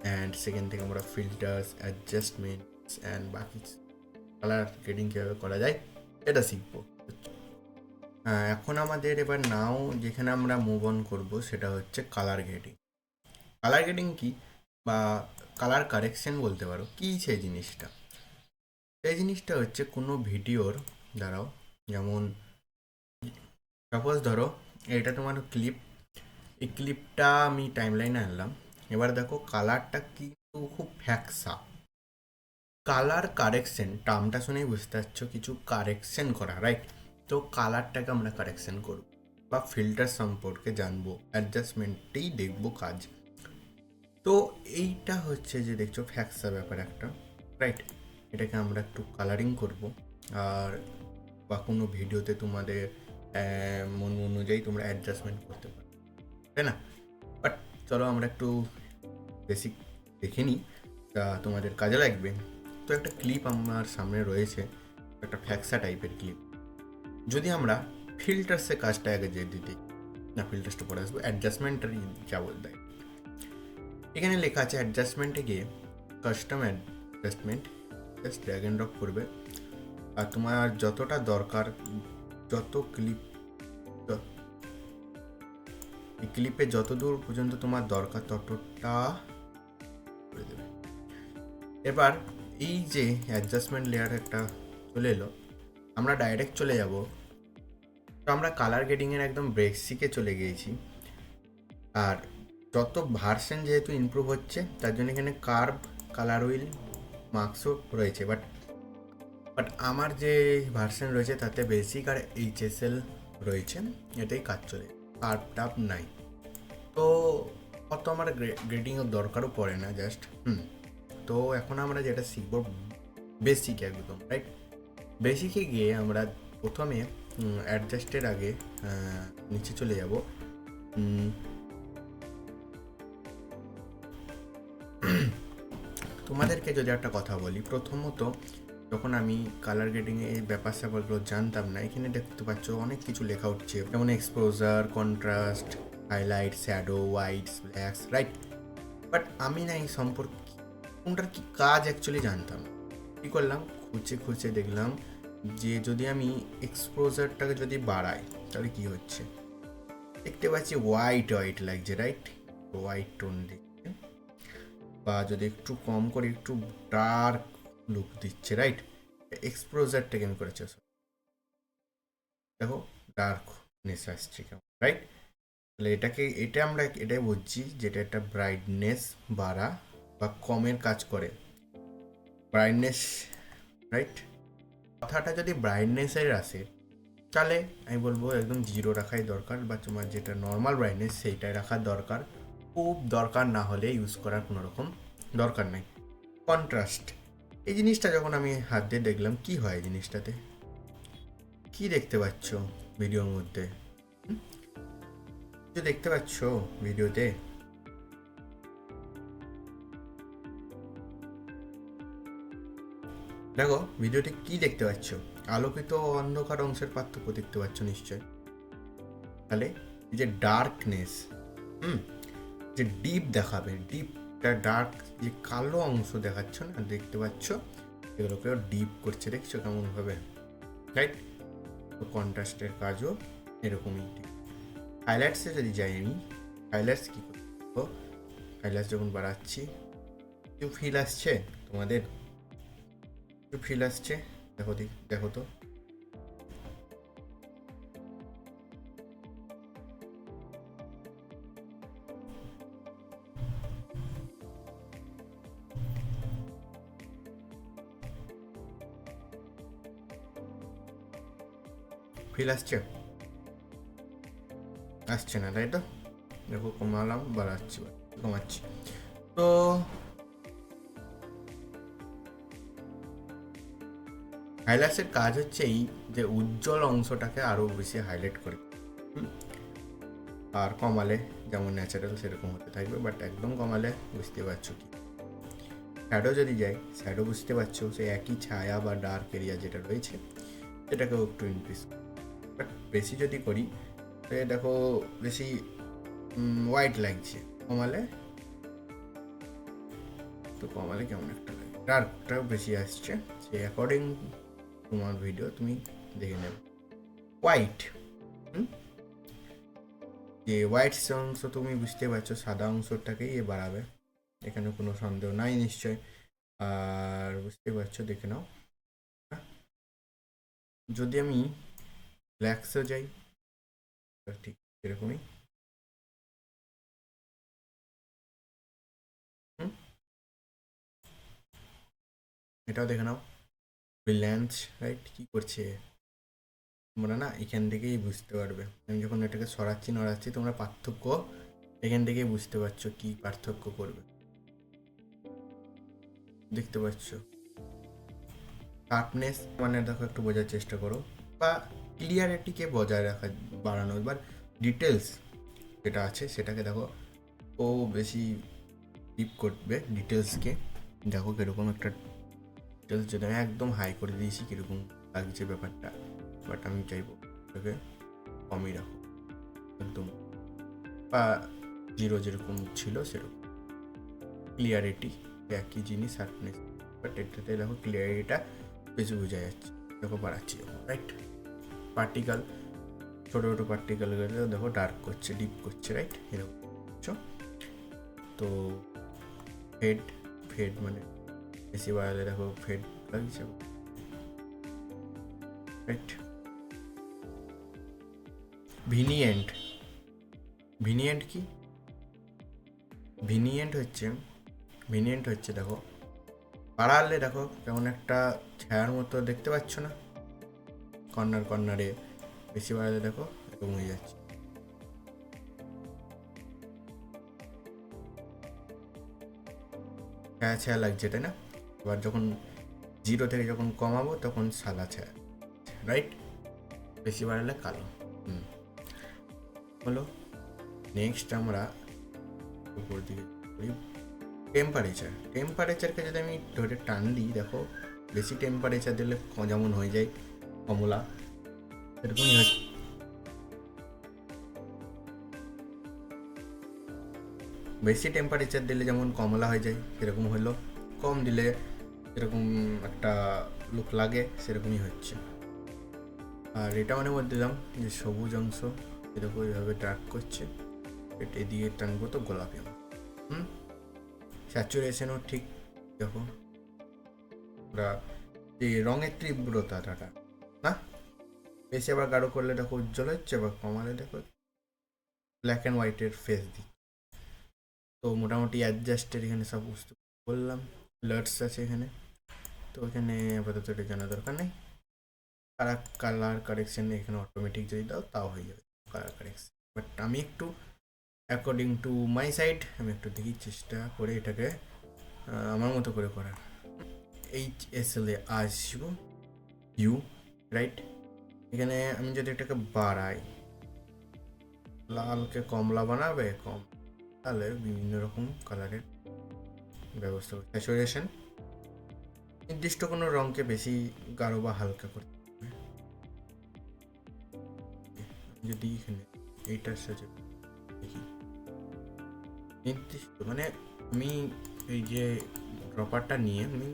অ্যান্ড সেখান থেকে আমরা ফিল্টার্স, অ্যাডজাস্টমেন্টস অ্যান্ড বাকি কালার গ্রেডিং কীভাবে করা যায় এটা শিখবো। এখন আমাদের এবার নাও যেখানে আমরা মুভ অন করবো সেটা হচ্ছে কালার গ্রেডিং। কালার গ্রেডিং কি, বা কালার কারেকশন বলতে পারো, কি সেই জিনিসটা, এই জিনিসটা হচ্ছে কোনো ভিডিওর দ্বারাও, যেমন সাপোজ ধরো এটা তোমার ক্লিপ, এই ক্লিপটা আমি টাইম লাইনে আনলাম, এবার দেখো কালারটা কিন্তু খুব ফ্যাকসা, কালার কারেকশন টার্মটা শুনেই বুঝতে পারছো কিছু কারেকশন করা, রাইট, তো কালারটাকে আমরা কারেকশন করব বা ফিল্টার সম্পর্কে জানবো, অ্যাডজাস্টমেন্টেই দেখবো কাজ। তো এইটা হচ্ছে যে দেখছো ফ্যাক্সা ব্যাপার একটা, রাইট? এটাকে আমরা একটু কালারিং করব, আর বা কোনো ভিডিওতে তোমাদের মন অনুযায়ী তোমরা অ্যাডজাস্টমেন্ট করতে পারো, তাই না? বাট চলো আমরা একটু বেসিক দেখে নিই, তা তোমাদের কাজে লাগবে। তো একটা ক্লিপ আমার সামনে রয়েছে, একটা ফ্যাক্সা টাইপের ক্লিপ। যদি আমরা ফিল্টার্সে কাজটা আগে যে দিতে, না ফিল্টার্সটা পরে আসবো, অ্যাডজাস্টমেন্টের যা বলতে হয়, এখানে লেখা আছে অ্যাডজাস্টমেন্টে গিয়ে custom adjustment just drag and drop করবে, আর তোমার যতটা দরকার, যত ক্লিপ, এই ক্লিপে যত দূর পর্যন্ত তোমার দরকার ততটা করে দেবে। এবার এই যে অ্যাডজাস্টমেন্ট লেয়ার একটা চলে এলো, আমরা ডাইরেক্ট চলে যাব। তো আমরা কালার গ্রেডিংয়ের একদম বেসিকে চলে গিয়েছি, আর যত ভার্সন যেহেতু ইমপ্রুভ হচ্ছে তার জন্য এখানে কার্ভ, কালার হুইল, মার্কসও রয়েছে। বাট আমার যে ভার্সন রয়েছে তাতে বেসিক আর HSL রয়েছে, এটাই কাজ চলে, কার্ভ টাপ নাই। তো অত আমার গ্রেডিংয়ের দরকারও পড়ে না, জাস্ট তো এখন আমরা যেটা শিখবো বেসিক একদম, রাইট? বেসিকে গিয়ে আমরা প্রথমে অ্যাডজাস্টের আগে নিচে চলে যাব। তোমাদেরকে যদি একটা কথা বলি, প্রথমত যখন আমি কালার গ্রেডিংয়ে এই ব্যাপার স্যাপারগুলো জানতাম না, এখানে দেখতে পাচ্ছ অনেক কিছু লেখা উঠছে, যেমন exposure, contrast, highlight, shadow, whites, blacks, right? But আমি না এই সম্পর্কে কোনটার কি কাজ অ্যাকচুয়ালি জানতাম না। কী করলাম, খুঁজে খুঁজে দেখলাম যে যদি আমি এক্সপোজারটাকে যদি বাড়াই তাহলে কি হচ্ছে, দেখতে পাচ্ছি হোয়াইট হোয়াইট লাগছে, রাইট? হোয়াইট টোন দিচ্ছে। বা যদি একটু কম করে একটু ডার্ক লুক দিচ্ছে, রাইট? এক্সপোজারটাকে আমি করেছি, দেখো ডার্কনেস আসছে কেমন, রাইট? তাহলে এটা আমরা এটাই বুঝছি যেটা একটা ব্রাইটনেস বাড়া বা কমের কাজ করে, ব্রাইটনেস, রাইট? কথাটা যদি ব্রাইটনেসের আসে তাহলে আমি বলবো একদম জিরো রাখাই দরকার, বা তোমার যেটা নর্মাল ব্রাইটনেস সেইটাই রাখার দরকার। খুব দরকার না হলে ইউজ করার কোনো রকম দরকার নেই। কন্ট্রাস্ট, এই জিনিসটা যখন আমি হাত দিয়ে দেখলাম, কি হয় জিনিসটাতে, কি দেখতে পাচ্ছ ভিডিওর মধ্যে? যে দেখতে পাচ্ছ ভিডিওতে, দেখো ভিডিওতে কি দেখতে পাচ্ছ? আলোকিত ও অন্ধকার অংশের পার্থক্য দেখতে পাচ্ছ নিশ্চয়। তাহলে এই যে ডার্কনেস, যে ডিপ দেখাবে, ডিপটা ডার্ক, যে কালো অংশ দেখাচ্ছ না, দেখতে পাচ্ছ এগুলোকেও ডিপ করছে, দেখছো কেমনভাবে, রাইট? তো কন্ট্রাস্টের কাজও এরকমই। হাইলাইটসে যদি যাই আমি, হাইলাইটস কী করবো, হাইলাইটস যখন বাড়াচ্ছি একটু ফিল আসছে তোমাদের, একটু ফিল আসছে, দেখো দেখো তো, ফিল আসছে? আসছে না, তাই তো? দেখো কমালাম, বাড়াচ্ছি, কমাচ্ছি। তো হাইলাইটসের কাজ হচ্ছে এই যে উজ্জ্বল অংশটাকে আরও বেশি হাইলাইট করে, আর কমালে যেমন ন্যাচারাল সেরকম হতে থাকবে, বাট একদম কমালে বুঝতে পারছো কি। শ্যাডো যদি যাই, শ্যাডো বুঝতে পারছো সেই একই ছায়া বা ডার্ক এরিয়া যেটা রয়েছে সেটাকেও একটু ইনক্রিজ, বাট বেশি যদি করি তাহলে দেখো বেশি হোয়াইট লাগছে, কমালে তো কমালে কেমন একটা লাগে, ডার্কটাও বেশি আসছে, সেই অ্যাকর্ডিং তোমার ভিডিও তুমি দেখে নেবে। হোয়াইট, যে হোয়াইট অংশ তুমি বুঝতে পারছো, সাদা অংশটাকেই এ বাড়াবে, এখানে কোনো সন্দেহ নাই নিশ্চয়। আর বুঝতে পারছো, দেখে নাও। যদি আমি ব্ল্যাকসে যাই, ঠিক এরকমই, এটাও দেখে নাও, ব্রিলিয়ান্স, রাইট? কি করছে তোমরা না এখান থেকেই বুঝতে পারবে, আমি যখন এটাকে সরাচ্ছি নড়াচ্ছি তোমরা পার্থক্য এখান থেকেই বুঝতে পারছো কি পার্থক্য করবে। দেখতে পাচ্ছ। শার্পনেস মানে দেখো একটু বোঝার চেষ্টা করো, বা ক্লিয়ারিটিকে বজায় রাখা, বাড়ানো। এবার ডিটেলস যেটা আছে সেটাকে দেখো, ও বেশি ডিপ করবে ডিটেলসকে। দেখো কীরকম একটা ডিটেলস, যেটা আমি একদম হাই করে দিয়েছি, কীরকম লাগছে ব্যাপারটা। বাট আমি চাইবো এটাকে কমই রাখো একদম, বা জিরো যেরকম ছিল সেরকম। ক্লিয়ারিটি একই জিনিস, শার্পনেস, বাট এটাতে দেখো ক্লিয়ারিটিটা বেশি বোঝা যাচ্ছে। দেখো বাড়াচ্ছি রাইট। পার্টিকেল, ছোটো ছোটো পার্টিকেলগুলো দেখো ডার্ক করছে, ডিপ করছে, রাইট এরকম। তো ফেড, ফেড মানে বেশি বাড়ালে দেখো ফেড লাগছে, রাইট। ভিনিয়েন্ট, ভিনিয়েন্ট কি? ভিনিয়েন্ট হচ্ছে দেখো বাড়ালে দেখো কেমন একটা ছায়ার মতো দেখতে পাচ্ছ না কর্নার কর্নারে, বেশি বাড়ালে দেখো এরকম হয়ে যাচ্ছে। ছায়া ছায়া লাগছে, তাই না? এবার যখন জিরো থেকে যখন কমাবো তখন সাদা ছায়া, রাইট। বেশি বাড়ালে কালো। হলো। নেক্সট আমরা উপর দিকে করি টেম্পারেচারকে যদি আমি ধরে টান দিই, দেখো বেশি টেম্পারেচার দিলে যেমন হয়ে যায় কমলা, এরকমই হয়। বেশি টেম্পারেচার দিলে যেমন কমলা হয়ে যায় সেরকম হলো, কম দিলে যেরকম একটা লুক লাগে সেরকমই হচ্ছে। আর এটা মানে মধ্যে দিলাম যে সবুজ অংশ এরকম এইভাবে ডার্ক করছে, এদিকে টানবো তো গোলাপি আমার। স্যাচুরেশনও ঠিক দেখো, ওরা যে রঙের তীব্রতাটা না, বেশি আবার গাঢ় করলে দেখো উজ্জ্বল হচ্ছে, বা কমালে দেখো ব্ল্যাক অ্যান্ড হোয়াইটের ফেস দিই। তো মোটামুটি অ্যাডজাস্টের এখানে সব বুঝতে বললাম। লার্টস আছে এখানে, তো এখানে আপাতত এটা জানা দরকার নেই। কালার কারেকশন এখানে অটোমেটিক যদি দাও তাও হয়ে যাবে কালার কারেকশন। বাট আমি একটু অ্যাকর্ডিং টু মাই সাইড আমি একটু দেখি চেষ্টা করে এটাকে আমার মতো করে করার। HSL এ আসবো, ইউ, রাইট। এখানে আমি যদি এটাকে বাড়াই, লালকে কমলা বানাবে, কম তাহলে বিভিন্ন রকম কালারের ব্যবস্থা করতে। স্যাচুরেশন নির্দিষ্ট কোনো রঙকে বেশি গাঢ় বা হালকা করতে হবে। যদি এখানে এইটার সাথে দেখি নির্দিষ্ট, মানে আমি এই যে ড্রপারটা নিয়ে আমি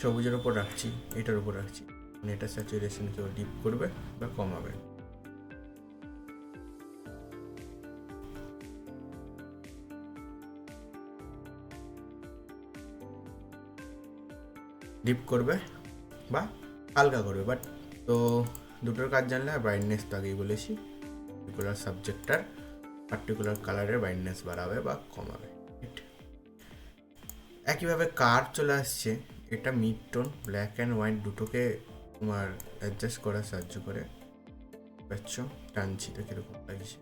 সবুজের ওপর রাখছি, এটার উপর রাখছি, মানে এটা স্যাচুরেশনকে ডিপ করবে বা কমাবে। ডিপ করবে বা হালকা করবে, বাট তো দুটোর কাজ জানলে, আর ব্রাইটনেস তো আগেই বলেছি, পার্টিকুলার সাবজেক্টটার পার্টিকুলার কালারের ব্রাইটনেস বাড়াবে বা কমাবে। একইভাবে কার চলে আসছে, এটা mid tone black and white দুটোকে তোমার অ্যাডজাস্ট করার সাহায্য করে। পাচ্ছ টানছি তো কীরকম লাগছে।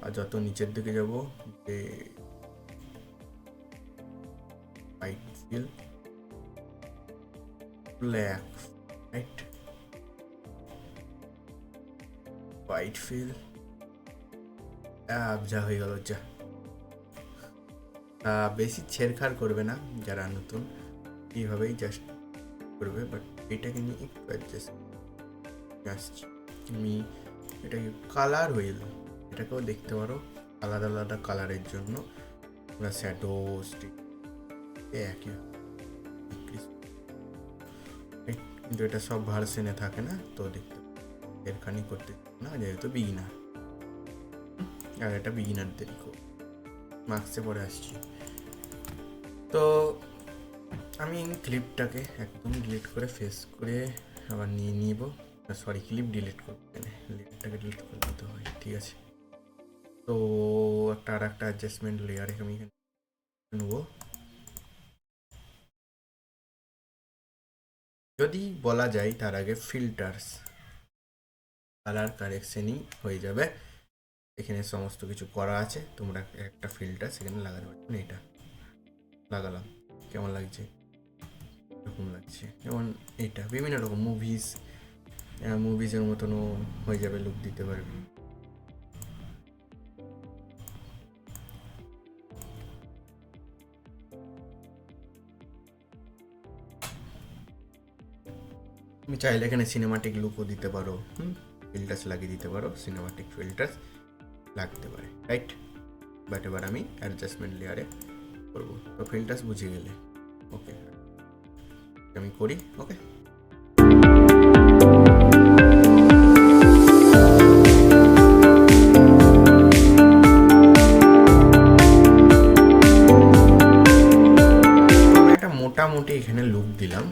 আর যত নিচের দিকে যাবো, যে white fill, black, right, white fill, যা হয়ে গেল যা। বেশি ছেড়খাড় করবে না যারা নতুন, এইভাবেই জাস্ট করবে। বাট এটাকে নিয়ে একটু অ্যাডজাস্ট আসছি আমি। এটাকে কালার হুইল, এটাকেও দেখতে পারো আলাদা আলাদা কালারের জন্য। আমরা শ্যাডো স্টিক একই, কিন্তু এটা সব ভার্সনে থাকে না, তো দেখতে এরখানি করতে না, যেহেতু বিগিনার, আর এটা বিগিনারদেরই মার্কসে পরে আসছি। তো আমি ক্লিপটাকে একদম ডিলিট করে ফেস করে আবার নিয়ে নিব, সরি ক্লিপ ডিলিট করতে লিপটাকে ডিলিট করে দিতে হয়, ঠিক আছে। তো একটা আর একটা অ্যাডজাস্টমেন্ট লেয়ারে আমি এখানে নেবো। যদি বলা যায় তার আগে ফিল্টার্স, কালার কারেকশনই হয়ে যাবে। এখানে সমস্ত কিছু করা আছে, তোমরা একটা ফিল্টার সেখানে লাগাতে পারছো না। এটা লাগালাম, কেমন লাগছে, এরকম লাগছে। যেমন এটা বিভিন্ন রকম মুভিজের মতনও হয়ে যাবে, লুক দিতে পারবে। তুমি চাইলে এখানে সিনেমাটিক লুকও দিতে পারো, ফিল্টার্স লাগিয়ে দিতে পারো, সিনেমাটিক ফিল্টার্স লাগতে পারে, রাইট? বাট এবার আমি অ্যাডজাস্টমেন্ট লেয়ারে করবো। তো ফিল্টার্স বুঝে গেলে ওকে, আমি করি। ওকে, একটা মোটামুটি এখানে লুক দিলাম,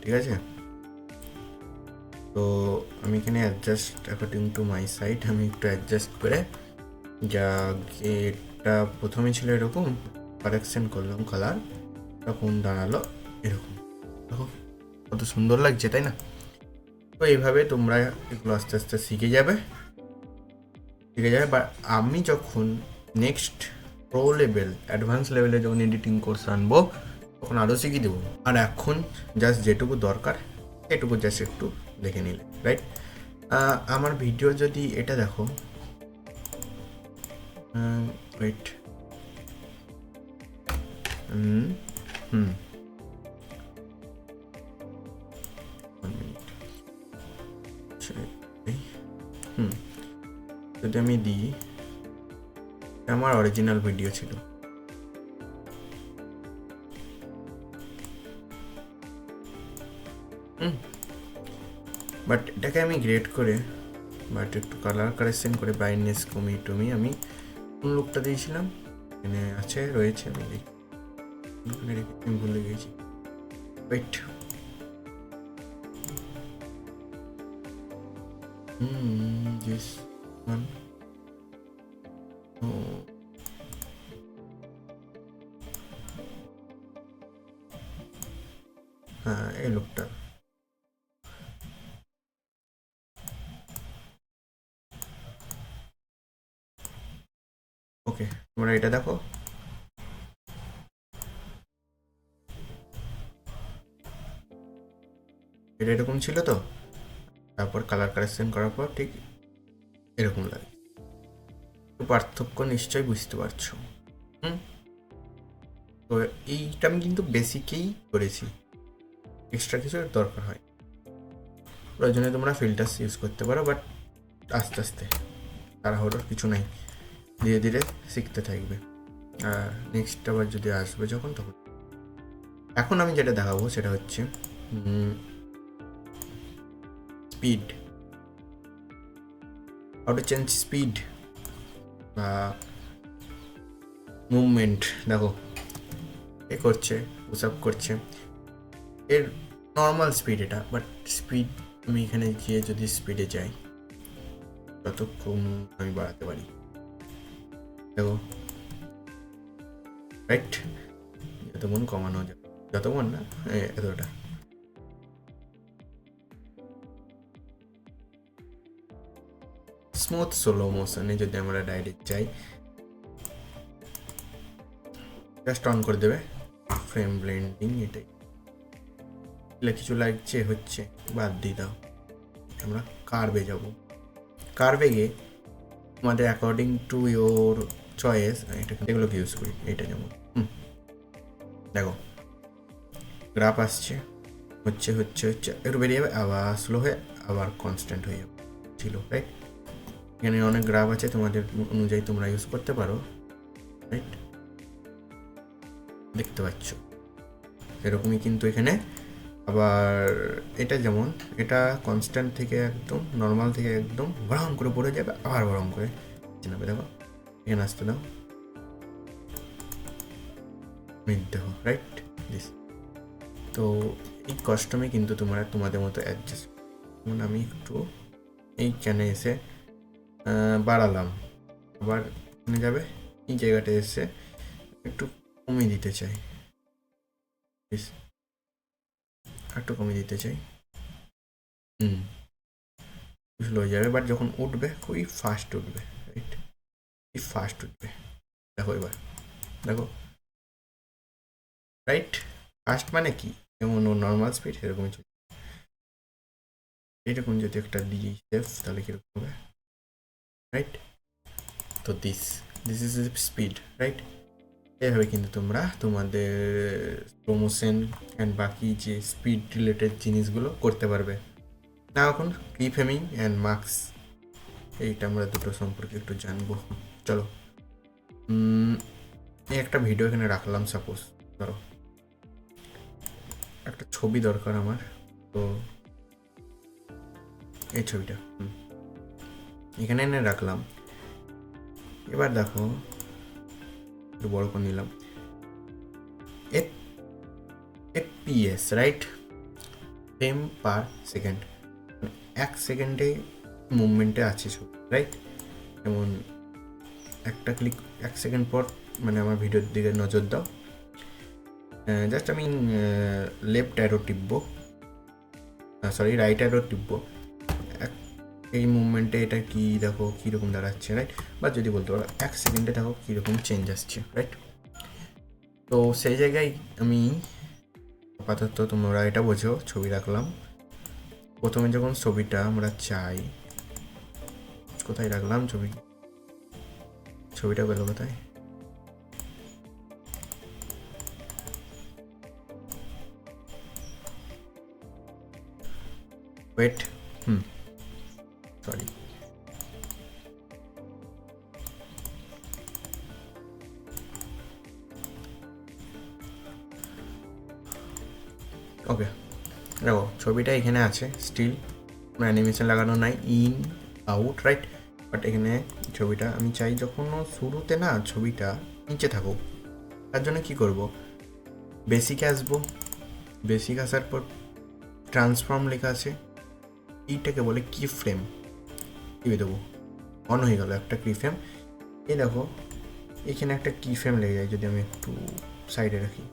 ঠিক আছে? তো আমি এখানে adjust according to my sight আমি একটু অ্যাডজাস্ট করে, যা এটা প্রথমে ছিল এরকম, কারেকশন করলাম কালার, তখন দাঁড়ালো এরকম। দেখো কত সুন্দর লাগছে, তাই না? তো এইভাবে তোমরা এগুলো আস্তে আস্তে শিখে যাবে। বা আমি যখন নেক্সট প্রো লেভেল, অ্যাডভান্স লেভেলে যখন এডিটিং কোর্স আনবো, তখন আরও শিখিয়ে দেবো। আর এখন জাস্ট যেটুকু দরকার এটুকু জাস্ট একটু দেখে নিলে, রাইট? আমার ভিডিও যদি এটা দেখো, ওয়েট, যদি আমি দিই, আমার অরিজিনাল ভিডিও ছিল, বাট এটাকে আমি গ্রেড করে, বাট একটু কালার কারেকশন করে, ব্রাইটনেস কমিয়ে টমিয়ে আমি কোন লুকটা দিয়েছিলাম এখানে আছে, রয়েছে, আমি দেখি, আমি ভুলে গেছি। ওয়েট, দিস ওয়ান, হ্যাঁ এই লুকটা। ওকে, তোমরা এটা দেখো, এটা এরকম ছিল তো, তারপর কালার কারেকশন করার পর ঠিক এরকম লাগে। পার্থক্য নিশ্চয়ই বুঝতে পারছো। তো এইটা আমি কিন্তু বেসিকেই করেছি, এক্সট্রা কিছু দরকার হয়, প্রয়োজনে তোমরা ফিল্টার্স ইউজ করতে পারো, বাট আস্তে আস্তে, তাড়াহুড়োর কিছু নাই, ধীরে ধীরে শিখতে থাকবে। আর নেক্সট আবার যদি আসবে যখন, তখন। এখন আমি যেটা দেখাবো সেটা হচ্ছে speed, how to change speed বা মুভমেন্ট। দেখো এ করছে, পুশ আপ করছে, এর নর্মাল স্পিড এটা, বাট স্পিড আমি এখানে গিয়ে যদি স্পিডে যাই, ততক্ষণ আমি বাড়াতে পারি, দেখো, রাইট? যতক্ষণ কমানো যায়, যতক্ষণ না এতটা। স্মুথ স্লো মোশনে যদি আমরা ডাইরেক্ট যাই, জাস্ট অন করে দেবে ফ্রেম ব্লেন্ডিং, এটাই। কিছু লাগছে হচ্ছে, বাদ দিয়ে দাও, আমরা কার্ভে যাব। কার্ভে গিয়ে আমাদের অ্যাকর্ডিং টু ইয়োর চয়েস এটা, এগুলোকে ইউজ করি। এটা যেমন দেখো গ্রাফ আসছে, হচ্ছে হচ্ছে হচ্ছে, একটু বেরিয়ে যাবে, আবার স্লো হয়ে আবার কনস্ট্যান্ট হয়ে যাবে, ছিল, রাইট? এখানে অনেক গ্রাফ আছে, তোমাদের অনুযায়ী তোমরা ইউজ করতে পারো, রাইট? দেখতে পাচ্ছ এরকমই কিন্তু এখানে। আবার এটা যেমন, এটা কনস্ট্যান্ট থেকে একদম নর্মাল থেকে একদম ভরাম করে পড়ে যাবে, আবার ভরাম করে নেবে, দেখো এখানে আসতে দাও, দেখো, রাইট? দিস। তো এই কস্টমে কিন্তু তোমরা তোমাদের মতো অ্যাডজাস্ট, যেমন আমি একটু এইখানে এসে বাড়ালাম, আবার এখানে যাবে, এই জায়গাটা এসে একটু কমিয়ে দিতে চাই, একটু কমিয়ে দিতে চাই, স্লো হয়ে যাবে, বাট যখন উঠবে খুবই ফাস্ট উঠবে, রাইট? ফাস্ট উঠবে, দেখো এবার, দেখো রাইট। ফাস্ট মানে কি, যেমন নর্মাল স্পিড সেরকমই চলছে। এরকম যদি একটা দিই সেফ, তাহলে কিরকম হবে, রাইট। তো this this is speed, right. এভাবে কিন্তু তোমরা তোমাদের প্রমোশন অ্যান্ড বাকি যে স্পিড রিলেটেড জিনিসগুলো করতে পারবে। না, এখন প্রিফ্রেমিং অ্যান্ড মার্কস, এইটা আমরা দুটো সম্পর্কে একটু জানবো। চলো, এই একটা ভিডিও এখানে রাখলাম, সাপোজ ধরো একটা ছবি দরকার আমার, তো এই ছবিটা এখানে এনে রাখলাম। এবার দেখো, একটু বড় করে নিলাম, FPS, right, frame per second, এক সেকেন্ডে মুভমেন্টে আছে ছবি, রাইট। যেমন একটা ক্লিক, এক সেকেন্ড পর মানে আমার ভিডিওর দিকে নজর দাও, জাস্ট আমি লেফট অ্যারো টিপবো, সরি রাইট অ্যারো টিপবো, এই মুভমেন্টে এটা কি দেখো কীরকম দাঁড়াচ্ছে, রাইট। বা যদি বলতে পারো এক সেকেন্ডে দেখো কীরকম চেঞ্জ আসছে, রাইট। তো সেই জায়গায় আমি আপাতত তোমরা এটা বোঝো, ছবি রাখলাম। প্রথমে যখন ছবিটা আমরা চাই, কোথায় রাখলাম ছবিটা গেল কোথায়, ওয়েট, সরি, ওকে। দেখো ছবিটা এখানে আছে স্টিল, কোনো অ্যানিমেশন লাগানো নাই, ইন আউট, রাইট। বাট এখানে ছবিটা আমি চাই যখন শুরুতে না ছবিটা নিচে থাকুক, তার জন্য কী করব, বেসিকে আসবো, বেসিক আসার পর ট্রান্সফর্ম লেখা আছে, এইটাকে বলে কি ফ্রেম, দিয়ে দেবো, অন হয়ে গেল একটা কি ফ্রেম। এই দেখো এখানে একটা কি ফ্রেম লেগে যায়, যদি আমি একটু সাইডে রাখি,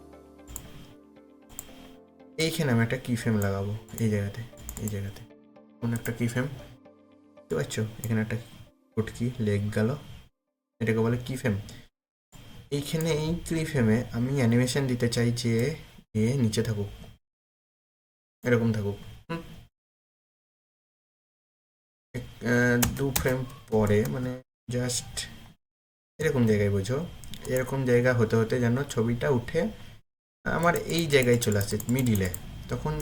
এইখানে আমি একটা কি ফ্রেম লাগাবো, এই জায়গাতে কোন একটা কি ফ্রেম, বুঝতে পারছো, এখানে একটা ফুটকি লেগ গেল, এটাকে বলে কি ফ্রেম। এইখানে এই কি ফ্রেমে আমি অ্যানিমেশন দিতে চাই যে এ নিচে থাকুক, এরকম থাকুক, দু ফ্রেম পরে, মানে জাস্ট এরকম জায়গায় বোঝো, এরকম জায়গা হতে হতে যেন ছবিটা উঠে আমার এই জায়গায় চলে আসছে মিডিলে, তখন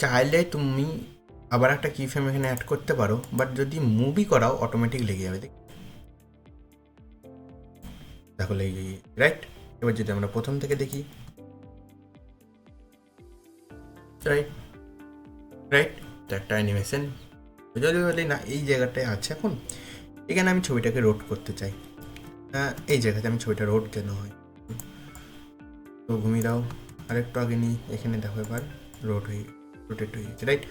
চাইলে তুমি আবার একটা কি ফ্রেম এখানে অ্যাড করতে পারো, বাট যদি মুভি করাও অটোমেটিক লেগে যাবে, দেখো লেগে, রাইট। এবার যদি আমরা প্রথম থেকে দেখি, রাইট, রাইট, তো একটা অ্যানিমেশন যদি বলি না এই জায়গাটায় আছে, এখন এখানে আমি ছবিটাকে রোড করতে চাই, এই জায়গাতে আমি ছবিটা রোড কেন হয়, তো ঘুমিয়ে দাও, আরেকটু আগে নিই, এখানে দেখো এবার রোটেট হয়ে গেছে, রাইট।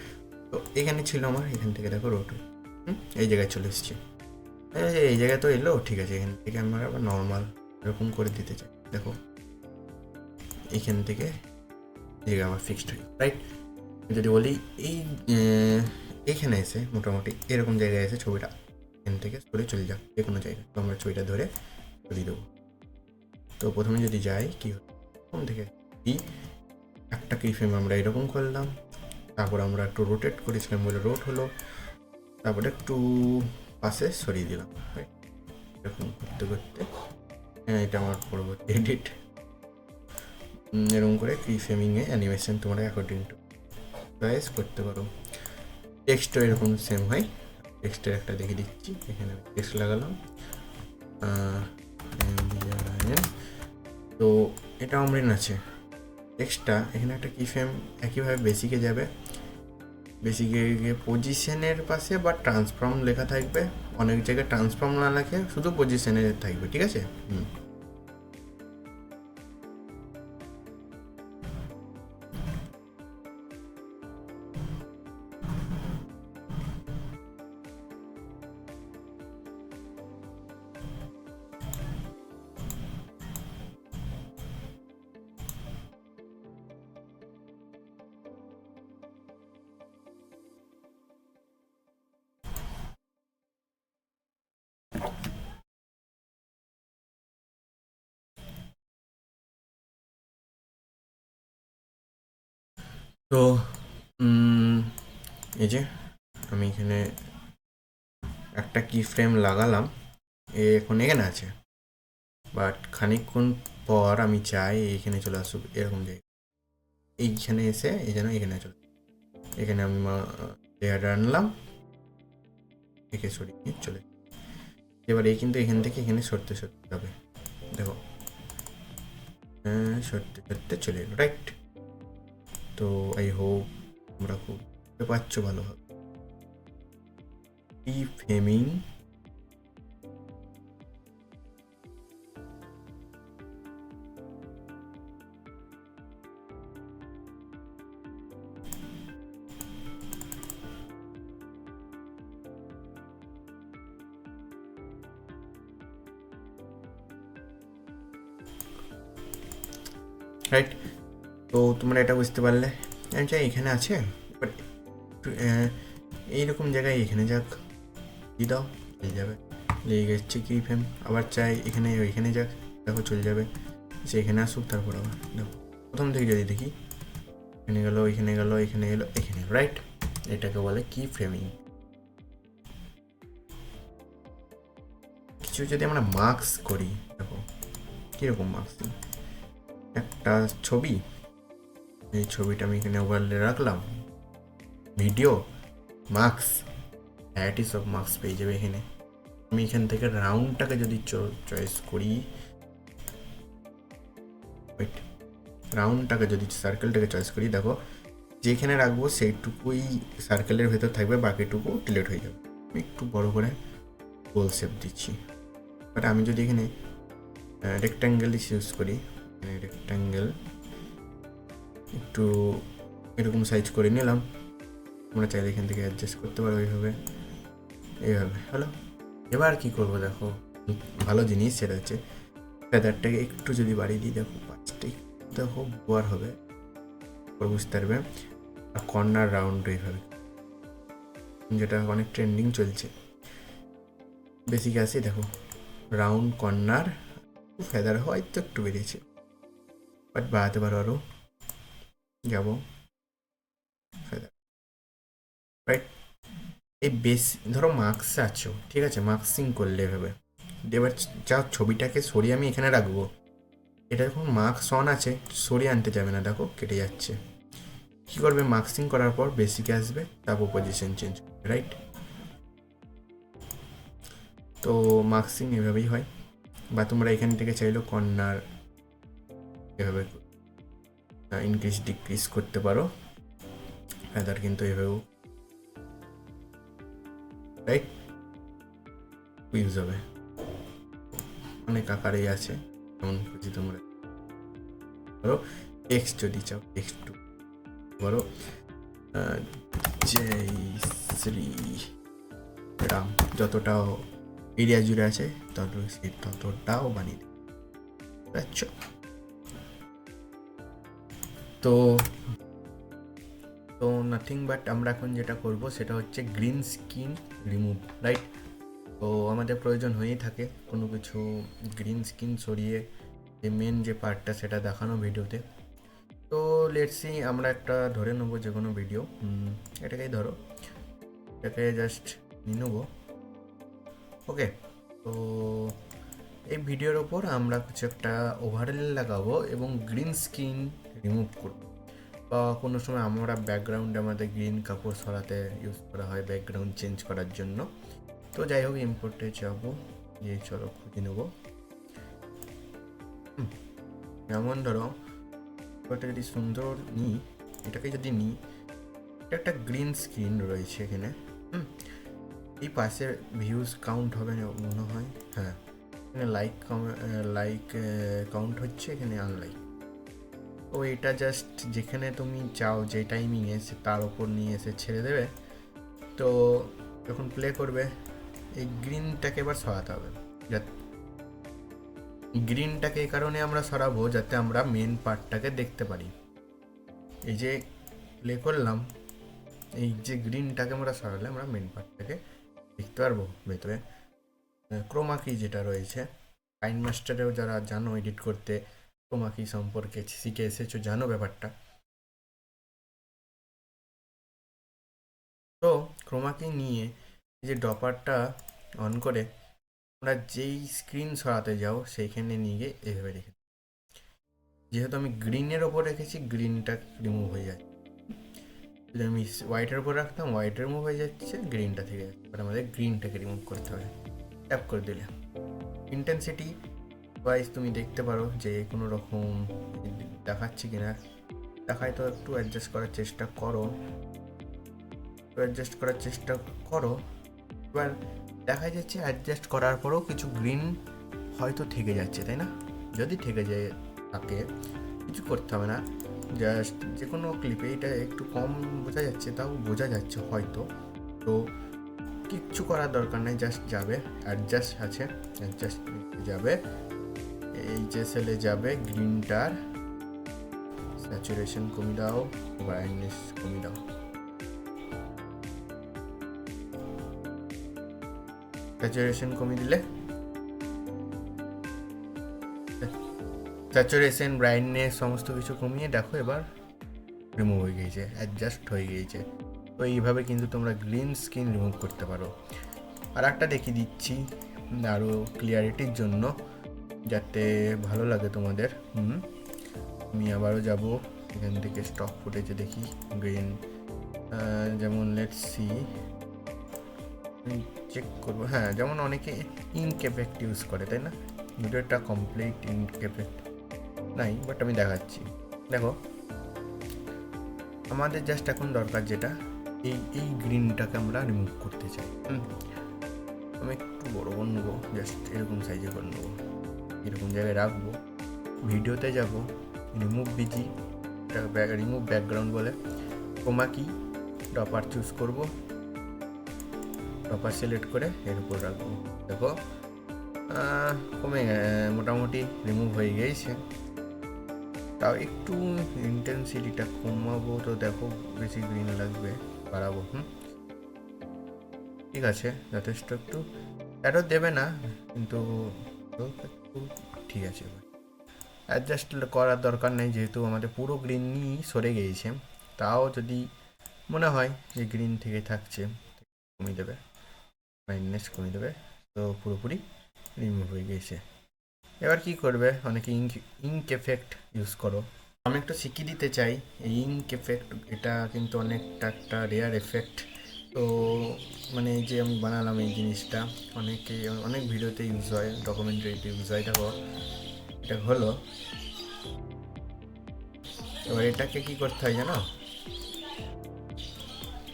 তো এখানে ছিল আমার, এখান থেকে দেখো রোড হয়ে এই জায়গায় চলে এসেছি, এই জায়গায় তো এলো, ঠিক আছে, এখান থেকে আমরা আবার নর্মাল এরকম করে দিতে চাই, দেখো এইখান থেকে জায়গা আমার ফিক্সড হয়ে, রাইট। যদি বলি এইখানে এসে মোটামুটি এরকম জায়গায় এসে ছবিটা এখান থেকে সরে চলে যাক যে কোনো জায়গায়, তো আমরা ছবিটা ধরে সরিয়ে দেবো। তো প্রথমে যদি যাই কি প্রথম থেকে কি একটা কি ফ্রেম আমরা এরকম করলাম, তারপর আমরা একটু রোটেট করেছিলাম বলে রোট হলো, তারপরে একটু পাশে সরিয়ে দিলাম, এরকম করতে করতে, এটা আমার পরবর্তী এডিট, এরকম করে কি ফ্রেমিংয়ে অ্যানিমেশন তোমরা অ্যাকর্ডিং টু চয়েস করতে পারো। টেক্সটও এরকম সেম হয়, টেক্সটের একটা দেখে দিচ্ছি, এখানে টেক্সট লাগালাম, তো এটা অমরিন আছে টেক্সটটা, এখানে একটা কি ফ্রেম একইভাবে বেসিকে যাবে, বেসিকে গিয়ে পজিশনের পাশে বা ট্রান্সফর্ম লেখা থাকবে, অনেক জায়গায় ট্রান্সফর্ম না লেখে শুধু পজিশনে থাকবে, ঠিক আছে। তো উম, এই যে আমি এখানে একটা কি ফ্রেম লাগালাম, এ এখন এখানে আছে, বাট খানিকক্ষণ পর আমি চাই এইখানে চলে আসুক এরকম জায়গায়, এইখানে এসে এই যেন এখানে চলে, এখানে আমি লেয়ার আনলাম, একে সরিয়ে নিয়ে চলে, এবার এই কিন্তু এখান থেকে এখানে সরতে সরতে হবে, দেখো হ্যাঁ সরতে সরতে চলে এলো, রাইট? তো আই হোপ তোমরা খুব বুঝতে পারছো ভালোভাবে কি ফ্রেমিং। রাইট? তো তোমরা এটা বুঝতে পারলে, আমি চাই এখানে আছে, এবার একটু এইরকম জায়গায় এখানে যাক, দিয়ে দাও, চলে যাবে, লেগে গেছে কি ফ্রেম, আবার চাই এখানে ওইখানে যাক, দেখো চলে যাবে, সে এখানে আসুক, তারপর আবার দেখো প্রথম থেকে যদি দেখি এখানে গেল, এখানে গেল, এখানে এলো, এখানে, রাইট? এটাকে বলে কি ফ্রেমিং। কিছু যদি আমরা মার্কস করি, দেখো কীরকম মার্কসিং, একটা ছবি, এই ছবিটা আমি এখানে ওভারলে রাখলাম, video, marks, varieties of marks পেয়ে যাবে এখানে। আমি এখান থেকে রাউন্ডটাকে যদি চয়েস করি, ওয়েট, রাউন্ডটাকে যদি সার্কেলটাকে চয়েস করি, দেখো যেখানে রাখবো সেইটুকুই সার্কেলের ভেতর থাকবে, বাকিটুকু ডিলিট হয়ে যাবে। আমি একটু বড় করে গোল শেপ দিচ্ছি, বাট আমি যদি এখানে রেক্ট্যাঙ্গেল ইউজ করি, এখানে রেক্ট্যাঙ্গেল একটু এরকম সাইজ করে নিলাম, তোমরা চাইলে এখান থেকে অ্যাডজাস্ট করতে পারো এইভাবে, এইভাবে হলো। এবার কি করবো, দেখো ভালো জিনিস সেটা হচ্ছে ফেদারটাকে একটু যদি বাড়িয়ে দিই, দেখো পাঁচটা দেখো বোয়ার হবে, বুঝতে পারবে। আর কর্নার রাউন্ড এইভাবে, যেটা অনেক ট্রেন্ডিং চলছে, বেসিক আছে, দেখো রাউন্ড কর্নার, ফেদার হয়তো একটু বেরিয়েছে, বাট বাড়াতে পারো আরও, যাবো ফেদার, রাইট? এই বেশ ধরো মার্কস আছো, ঠিক আছে, মার্কসিং করলে এভাবে, এবার যা ছবিটাকে সরিয়ে আমি এখানে রাখবো, এটা যখন মার্কস অন আছে সরিয়ে আনতে যাবে না, দেখো কেটে যাচ্ছে। কী করবে, মার্কসিং করার পর বেসিকে আসবে, তারপর পজিশন চেঞ্জ করবে, রাইট? তো মার্কসিং এভাবেই হয়। বা তোমরা এখান থেকে চাইলেও কর্নার এভাবে ইনক্রিজ ডিক্রিজ করতে পারো, ফেদার কিন্তু এভাবেও, রাইট, ইউজ হবে, অনেক আকারেই আছে, যেমন খুঁজি তোমরা ধরো টেক্সট যদি চাও, টেক্সট বলো জয় শ্রী রাম, যতটাও এরিয়া জুড়ে আছে ততটাও বানিয়ে দিই, বুঝছো? তো তো নাথিং বাট আমরা এখন যেটা করব সেটা হচ্ছে গ্রিন স্ক্রিন রিমুভ, রাইট? তো আমাদের প্রয়োজন হয়েই থাকে কোনো কিছু গ্রিন স্ক্রিন সরিয়ে যে মেন যে পার্টটা সেটা দেখানো ভিডিওতে। তো লেটসি আমরা একটা ধরে নেবো যে কোনো ভিডিও, এটাকেই ধরো, এটাকে জাস্ট নিয়ে নেবো, ওকে? তো এই ভিডিওর ওপর আমরা কিছু একটা ওভারলে লাগাবো এবং গ্রিন স্ক্রিন রিমুভ করবো, বা কোনো সময় আমরা ব্যাকগ্রাউন্ডে আমাদের গ্রিন কাপড় সরাতে ইউজ করা হয় ব্যাকগ্রাউন্ড চেঞ্জ করার জন্য। তো যাই হোক, ইম্পোর্টে যাবো, যে চলো খুঁজে নেবো, যেমন ধরো একটা যদি সুন্দর নিই, এটাকে যদি নিই, এটা একটা গ্রিন স্ক্রিন রয়েছে এখানে, এই পাশে ভিউজ কাউন্ট হবে না মনে হয়, হ্যাঁ এখানে লাইক কাউন্ট হচ্ছে, এখানে আনলাইক। তো এটা জাস্ট যেখানে তুমি চাও যে টাইমিংয়ে সে তার ওপর নিয়ে এসে ছেড়ে দেবে। তো যখন প্লে করবে এই গ্রিনটাকে এবার সরাতে হবে, গ্রিনটাকে এই কারণে আমরা সরাবো যাতে আমরা মেন পার্টটাকে দেখতে পারি। এই যে প্লে করলাম, এই যে গ্রিনটাকে আমরা সরালে আমরা মেন পার্টটাকে দেখতে পারবো ভেতরে। ক্রোমা কি যেটা রয়েছে, কাইন মাস্টারেও যারা জানো এডিট করতে, ক্রোমা কি সম্পর্কে শিখে এসেছো, জানো ব্যাপারটা। ক্রোমাকে নিয়ে এই যে ড্রপারটা অন করে আমরা যেই স্ক্রিন সরাতে যাও সেইখানে নিয়ে গিয়ে এভাবে রেখে, যেহেতু আমি গ্রিনের ওপর রেখেছি গ্রিনটা রিমুভ হয়ে যায়। যদি আমি হোয়াইটের উপর রাখতাম হোয়াইট রিমুভ হয়ে যাচ্ছে, গ্রিনটা থেকে যাচ্ছে। এবার আমাদের গ্রিনটাকে রিমুভ করতে হবে। ট্যাপ করে দিলে ইন্টেন্সিটি ওয়াইজ তুমি দেখতে পারো যে কোনো রকম দেখাচ্ছে কিনা, দেখায় তো একটু অ্যাডজাস্ট করার চেষ্টা করো, এবার দেখা যাচ্ছে অ্যাডজাস্ট করার পরেও কিছু গ্রিন হয়তো থেকে যাচ্ছে, তাই না? যদি থেকে যায় থাকে কিছু করতে হবে না, জাস্ট যে কোনো ক্লিপে এটা একটু কম বোঝা যাচ্ছে, তাও বোঝা যাচ্ছে হয়তো, তো কিচ্ছু করার দরকার নেই, জাস্ট যাবে অ্যাডজাস্ট আছে, অ্যাডজাস্ট যাবে, এই যে সেলে যাবে, গ্রিনটার স্যাচুরেশন কমিয়ে দাও, ব্রাইটনেস কমিয়ে দাও, স্যাচুরেশন কমিয়ে দিলে স্যাচুরেশন ব্রাইটনেস সমস্ত কিছু কমিয়ে দেখো এবার রিমুভ হয়ে গিয়েছে, অ্যাডজাস্ট হয়ে গিয়েছে। তো এইভাবে কিন্তু তোমরা গ্রিন স্ক্রিন রিমুভ করতে পারো। আর একটা দেখিয়ে দিচ্ছি আরও ক্লিয়ারিটির জন্য, যাতে ভালো লাগে তোমাদের। আমি আবারও যাব এখান থেকে স্টক ফুটেজে দেখি গ্রিন, যেমন লেটস সি, চেক করবো। হ্যাঁ, যেমন অনেকে ইঙ্ক এফেক্ট ইউজ করে, তাই না? ভিডিওটা কমপ্লিট ইঙ্ক এফেক্ট নাই, বাট আমি দেখাচ্ছি। দেখো আমাদের জাস্ট এখন দরকার যেটা, এই গ্রিনটাকে আমরা রিমুভ করতে চাই। আমি একটু বড় করে নেবো, জাস্ট এরকম সাইজে করে নেবো, এরকম জায়গায় রাখবো, ভিডিওতে যাব, রিমুভ বিজি, রিমুভ ব্যাকগ্রাউন্ড বলে, ক্রোমা কি ড্রপার চুজ করব, ড্রপার সিলেক্ট করে এর উপর রাখবো। দেখো কমে মোটামুটি রিমুভ হয়ে গিয়েছে। তাও একটু ইন্টেন্সিটিটা কমাবো, তো দেখো বেশি গ্রিন লাগবে, বাড়াবো। ঠিক আছে, যথেষ্ট, একটু অ্যাডও দেবে না কিন্তু একটু ঠিক আছে। অ্যাডজাস্ট করার দরকার নেই, যেহেতু আমাদের পুরো গ্রিনই সরে গিয়েছে। তাও যদি মনে হয় যে গ্রিন থেকে থাকছে, কমিয়ে দেবে, ব্রাইটনেস কমিয়ে দেবে, তো পুরোপুরি রিমুভ হয়ে গিয়েছে। এবার কি করবে, অনেকে ইঙ্ক এফেক্ট ইউজ করো, আমি একটু শিখিয়ে দিতে চাই। এই ইঙ্ক এফেক্ট এটা কিন্তু অনেকটা একটা রেয়ার এফেক্ট। তো মানে এই যে আমি বানালাম এই জিনিসটা, অনেক ভিডিওতে ইউজ হয়, ডকুমেন্টারিতে ইউজ হয়। দেখো এটা হলো, এবার এটাকে কি করতে হয় জানো,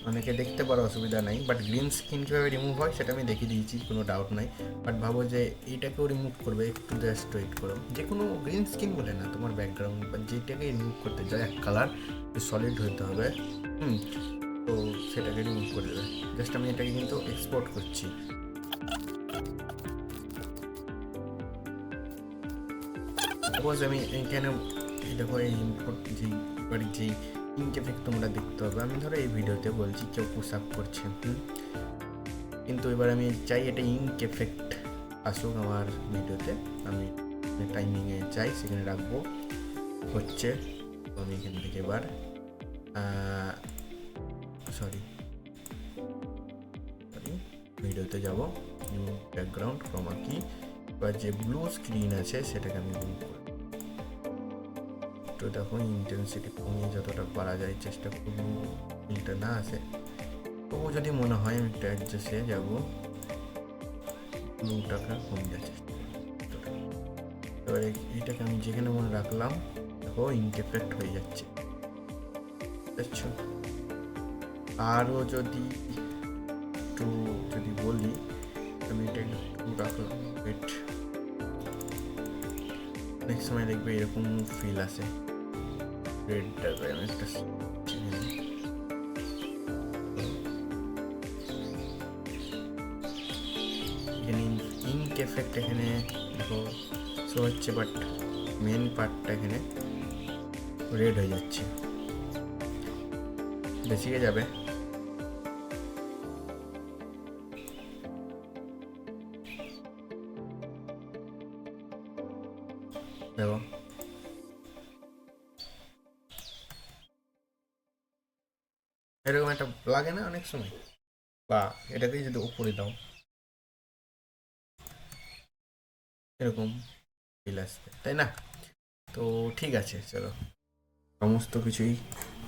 অনেকে দেখতে পারো, অসুবিধা নাই, বাট গ্রিন স্ক্রিন কীভাবে রিমুভ হয় সেটা আমি দেখিয়ে দিয়েছি, কোনো ডাউট নাই। বাট ভাবো যে এইটাকেও রিমুভ করবে, একটু জাস্ট ওয়েট করো, যে কোনো গ্রিন স্ক্রিন বলে না, তোমার ব্যাকগ্রাউন্ড বা যেটাকে রিমুভ করতে যায়, এক কালার সলিড হতে হবে, তো সেটাকে রিমুভ করে দেবে। জাস্ট আমি এটাকে কিন্তু এক্সপোর্ট করছি। সাপোজ আমি এইখানে দেখো এই ইম্পোর্ট যেই ইঙ্ক এফেক্ট তোমরা দেখতে হবে, আমি ধরো এই ভিডিওতে বলছি কেউ পুশ আপ করছে, কিন্তু এবার আমি চাই এটা ইঙ্ক এফেক্ট আসুক আমার ভিডিওতে, আমি টাইমিংয়ে চাই সেখানে রাখবো, হচ্ছে। তো আমি এখান থেকে এবার সরি ভিডিওতে যাব, ব্যাকগ্রাউন্ড ক্রোমা কি, এবার যে ব্লু স্ক্রিন আছে সেটাকে আমি রিমুভ করব। তো দেখো ইন্টেন্সিটি কমিয়ে যতটা পারা যায় চেষ্টা করবো, ফিলটা না আসে। তবু যদি মনে হয় আমি একটা অ্যাডজাস্টে যাবো, ব্লুটাকে কমিয়ে যাচ্ছে। এবারে এইটাকে আমি যেখানে মনে রাখলাম, দেখো ইঙ্ক এফেক্ট হয়ে যাচ্ছে, বুঝছো? আরও যদি বলি, আমি এটা একটু রাখলাম, অনেক সময় দেখবে এরকম ফিল আসে, রেডটাকে আমি একটা এখানে ইঙ্ক এফেক্ট এখানে দেখো শো হচ্ছে, বাট মেন পার্টটা এখানে রেড হয়ে যাচ্ছে, বেশিকে যাবে। দেখো এরকম একটা লাগে না অনেক সময়? বা এটাকেই যদি উপরে দাও এরকম ফিল আসবে, তাই না? তো ঠিক আছে, চলো সমস্ত কিছুই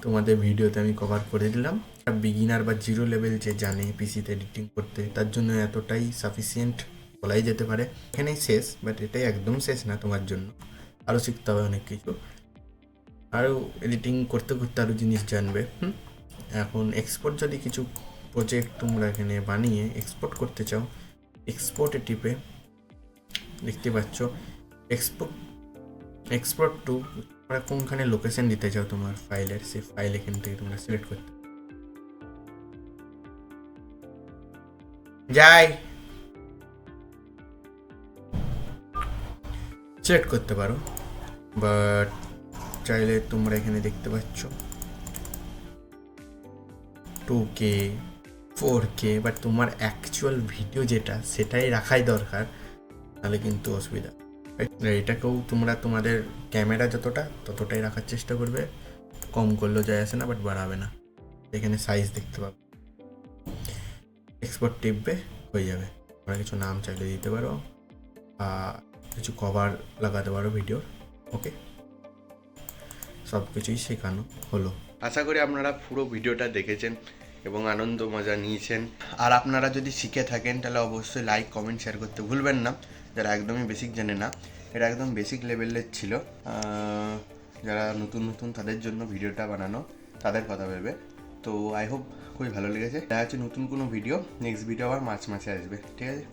তোমাদের ভিডিওতে আমি কভার করে দিলাম। বিগিনার বা জিরো লেভেল যে জানে পিসিতে এডিটিং করতে, তার জন্য এতটাই সাফিসিয়েন্ট বলাই যেতে পারে। এখানেই শেষ, বাট এটাই একদম শেষ না তোমার জন্য, আরও শিখতে হবে অনেক কিছু, আরও এডিটিং করতে করতে আরও জিনিস জানবে। এখন এক্সপোর্ট যদি কিছু প্রজেক্ট তোমরা এখানে বানিয়ে এক্সপোর্ট করতে চাও, এক্সপোর্টে টিপে দেখতে পাচ্ছ এক্সপোর্ট এক্সপোর্ট টু, তোমরা কোনখানে লোকেশন দিতে চাও তোমার ফাইলের, সেই ফাইল এখান থেকে তোমরা সিলেক্ট করতে যাই সিলেক্ট করতে পারো। বাট চাইলে তোমরা এখানে দেখতে পাচ্ছ 2K 4K, বাট তোমার অ্যাকচুয়াল ভিডিও যেটা সেটাই রাখাই দরকার, তাহলে কিন্তু অসুবিধা। এটাকেও তোমরা তোমাদের ক্যামেরা যতটা ততটাই রাখার চেষ্টা করবে, কম করলেও যায় আসে না, বাট বাড়াবে না। এখানে সাইজ দেখতে পাবে, এক্সপোর্ট টিপবে, হয়ে যাবে। তোমরা কিছু নাম চাইলে দিতে পারো, কিছু কভার লাগাতে পারো ভিডিওর। ওকে, সব কিছুই শেখানো হলো। আশা করি আপনারা পুরো ভিডিওটা দেখেছেন এবং আনন্দ মজা নিয়েছেন। আর আপনারা যদি শিখে থাকেন তাহলে অবশ্যই লাইক কমেন্ট শেয়ার করতে ভুলবেন না। যারা একদমই বেসিক জানে না, এটা একদম বেসিক লেভেলের ছিল। যারা নতুন নতুন তাদের জন্য ভিডিওটা বানানো, তাদের কথা ভেবে। তো আই হোপ খুবই ভালো লেগেছে। দেখা হচ্ছে নতুন কোনো ভিডিও, নেক্সট ভিডিও আবার মার্চ মাসে আসবে, ঠিক আছে?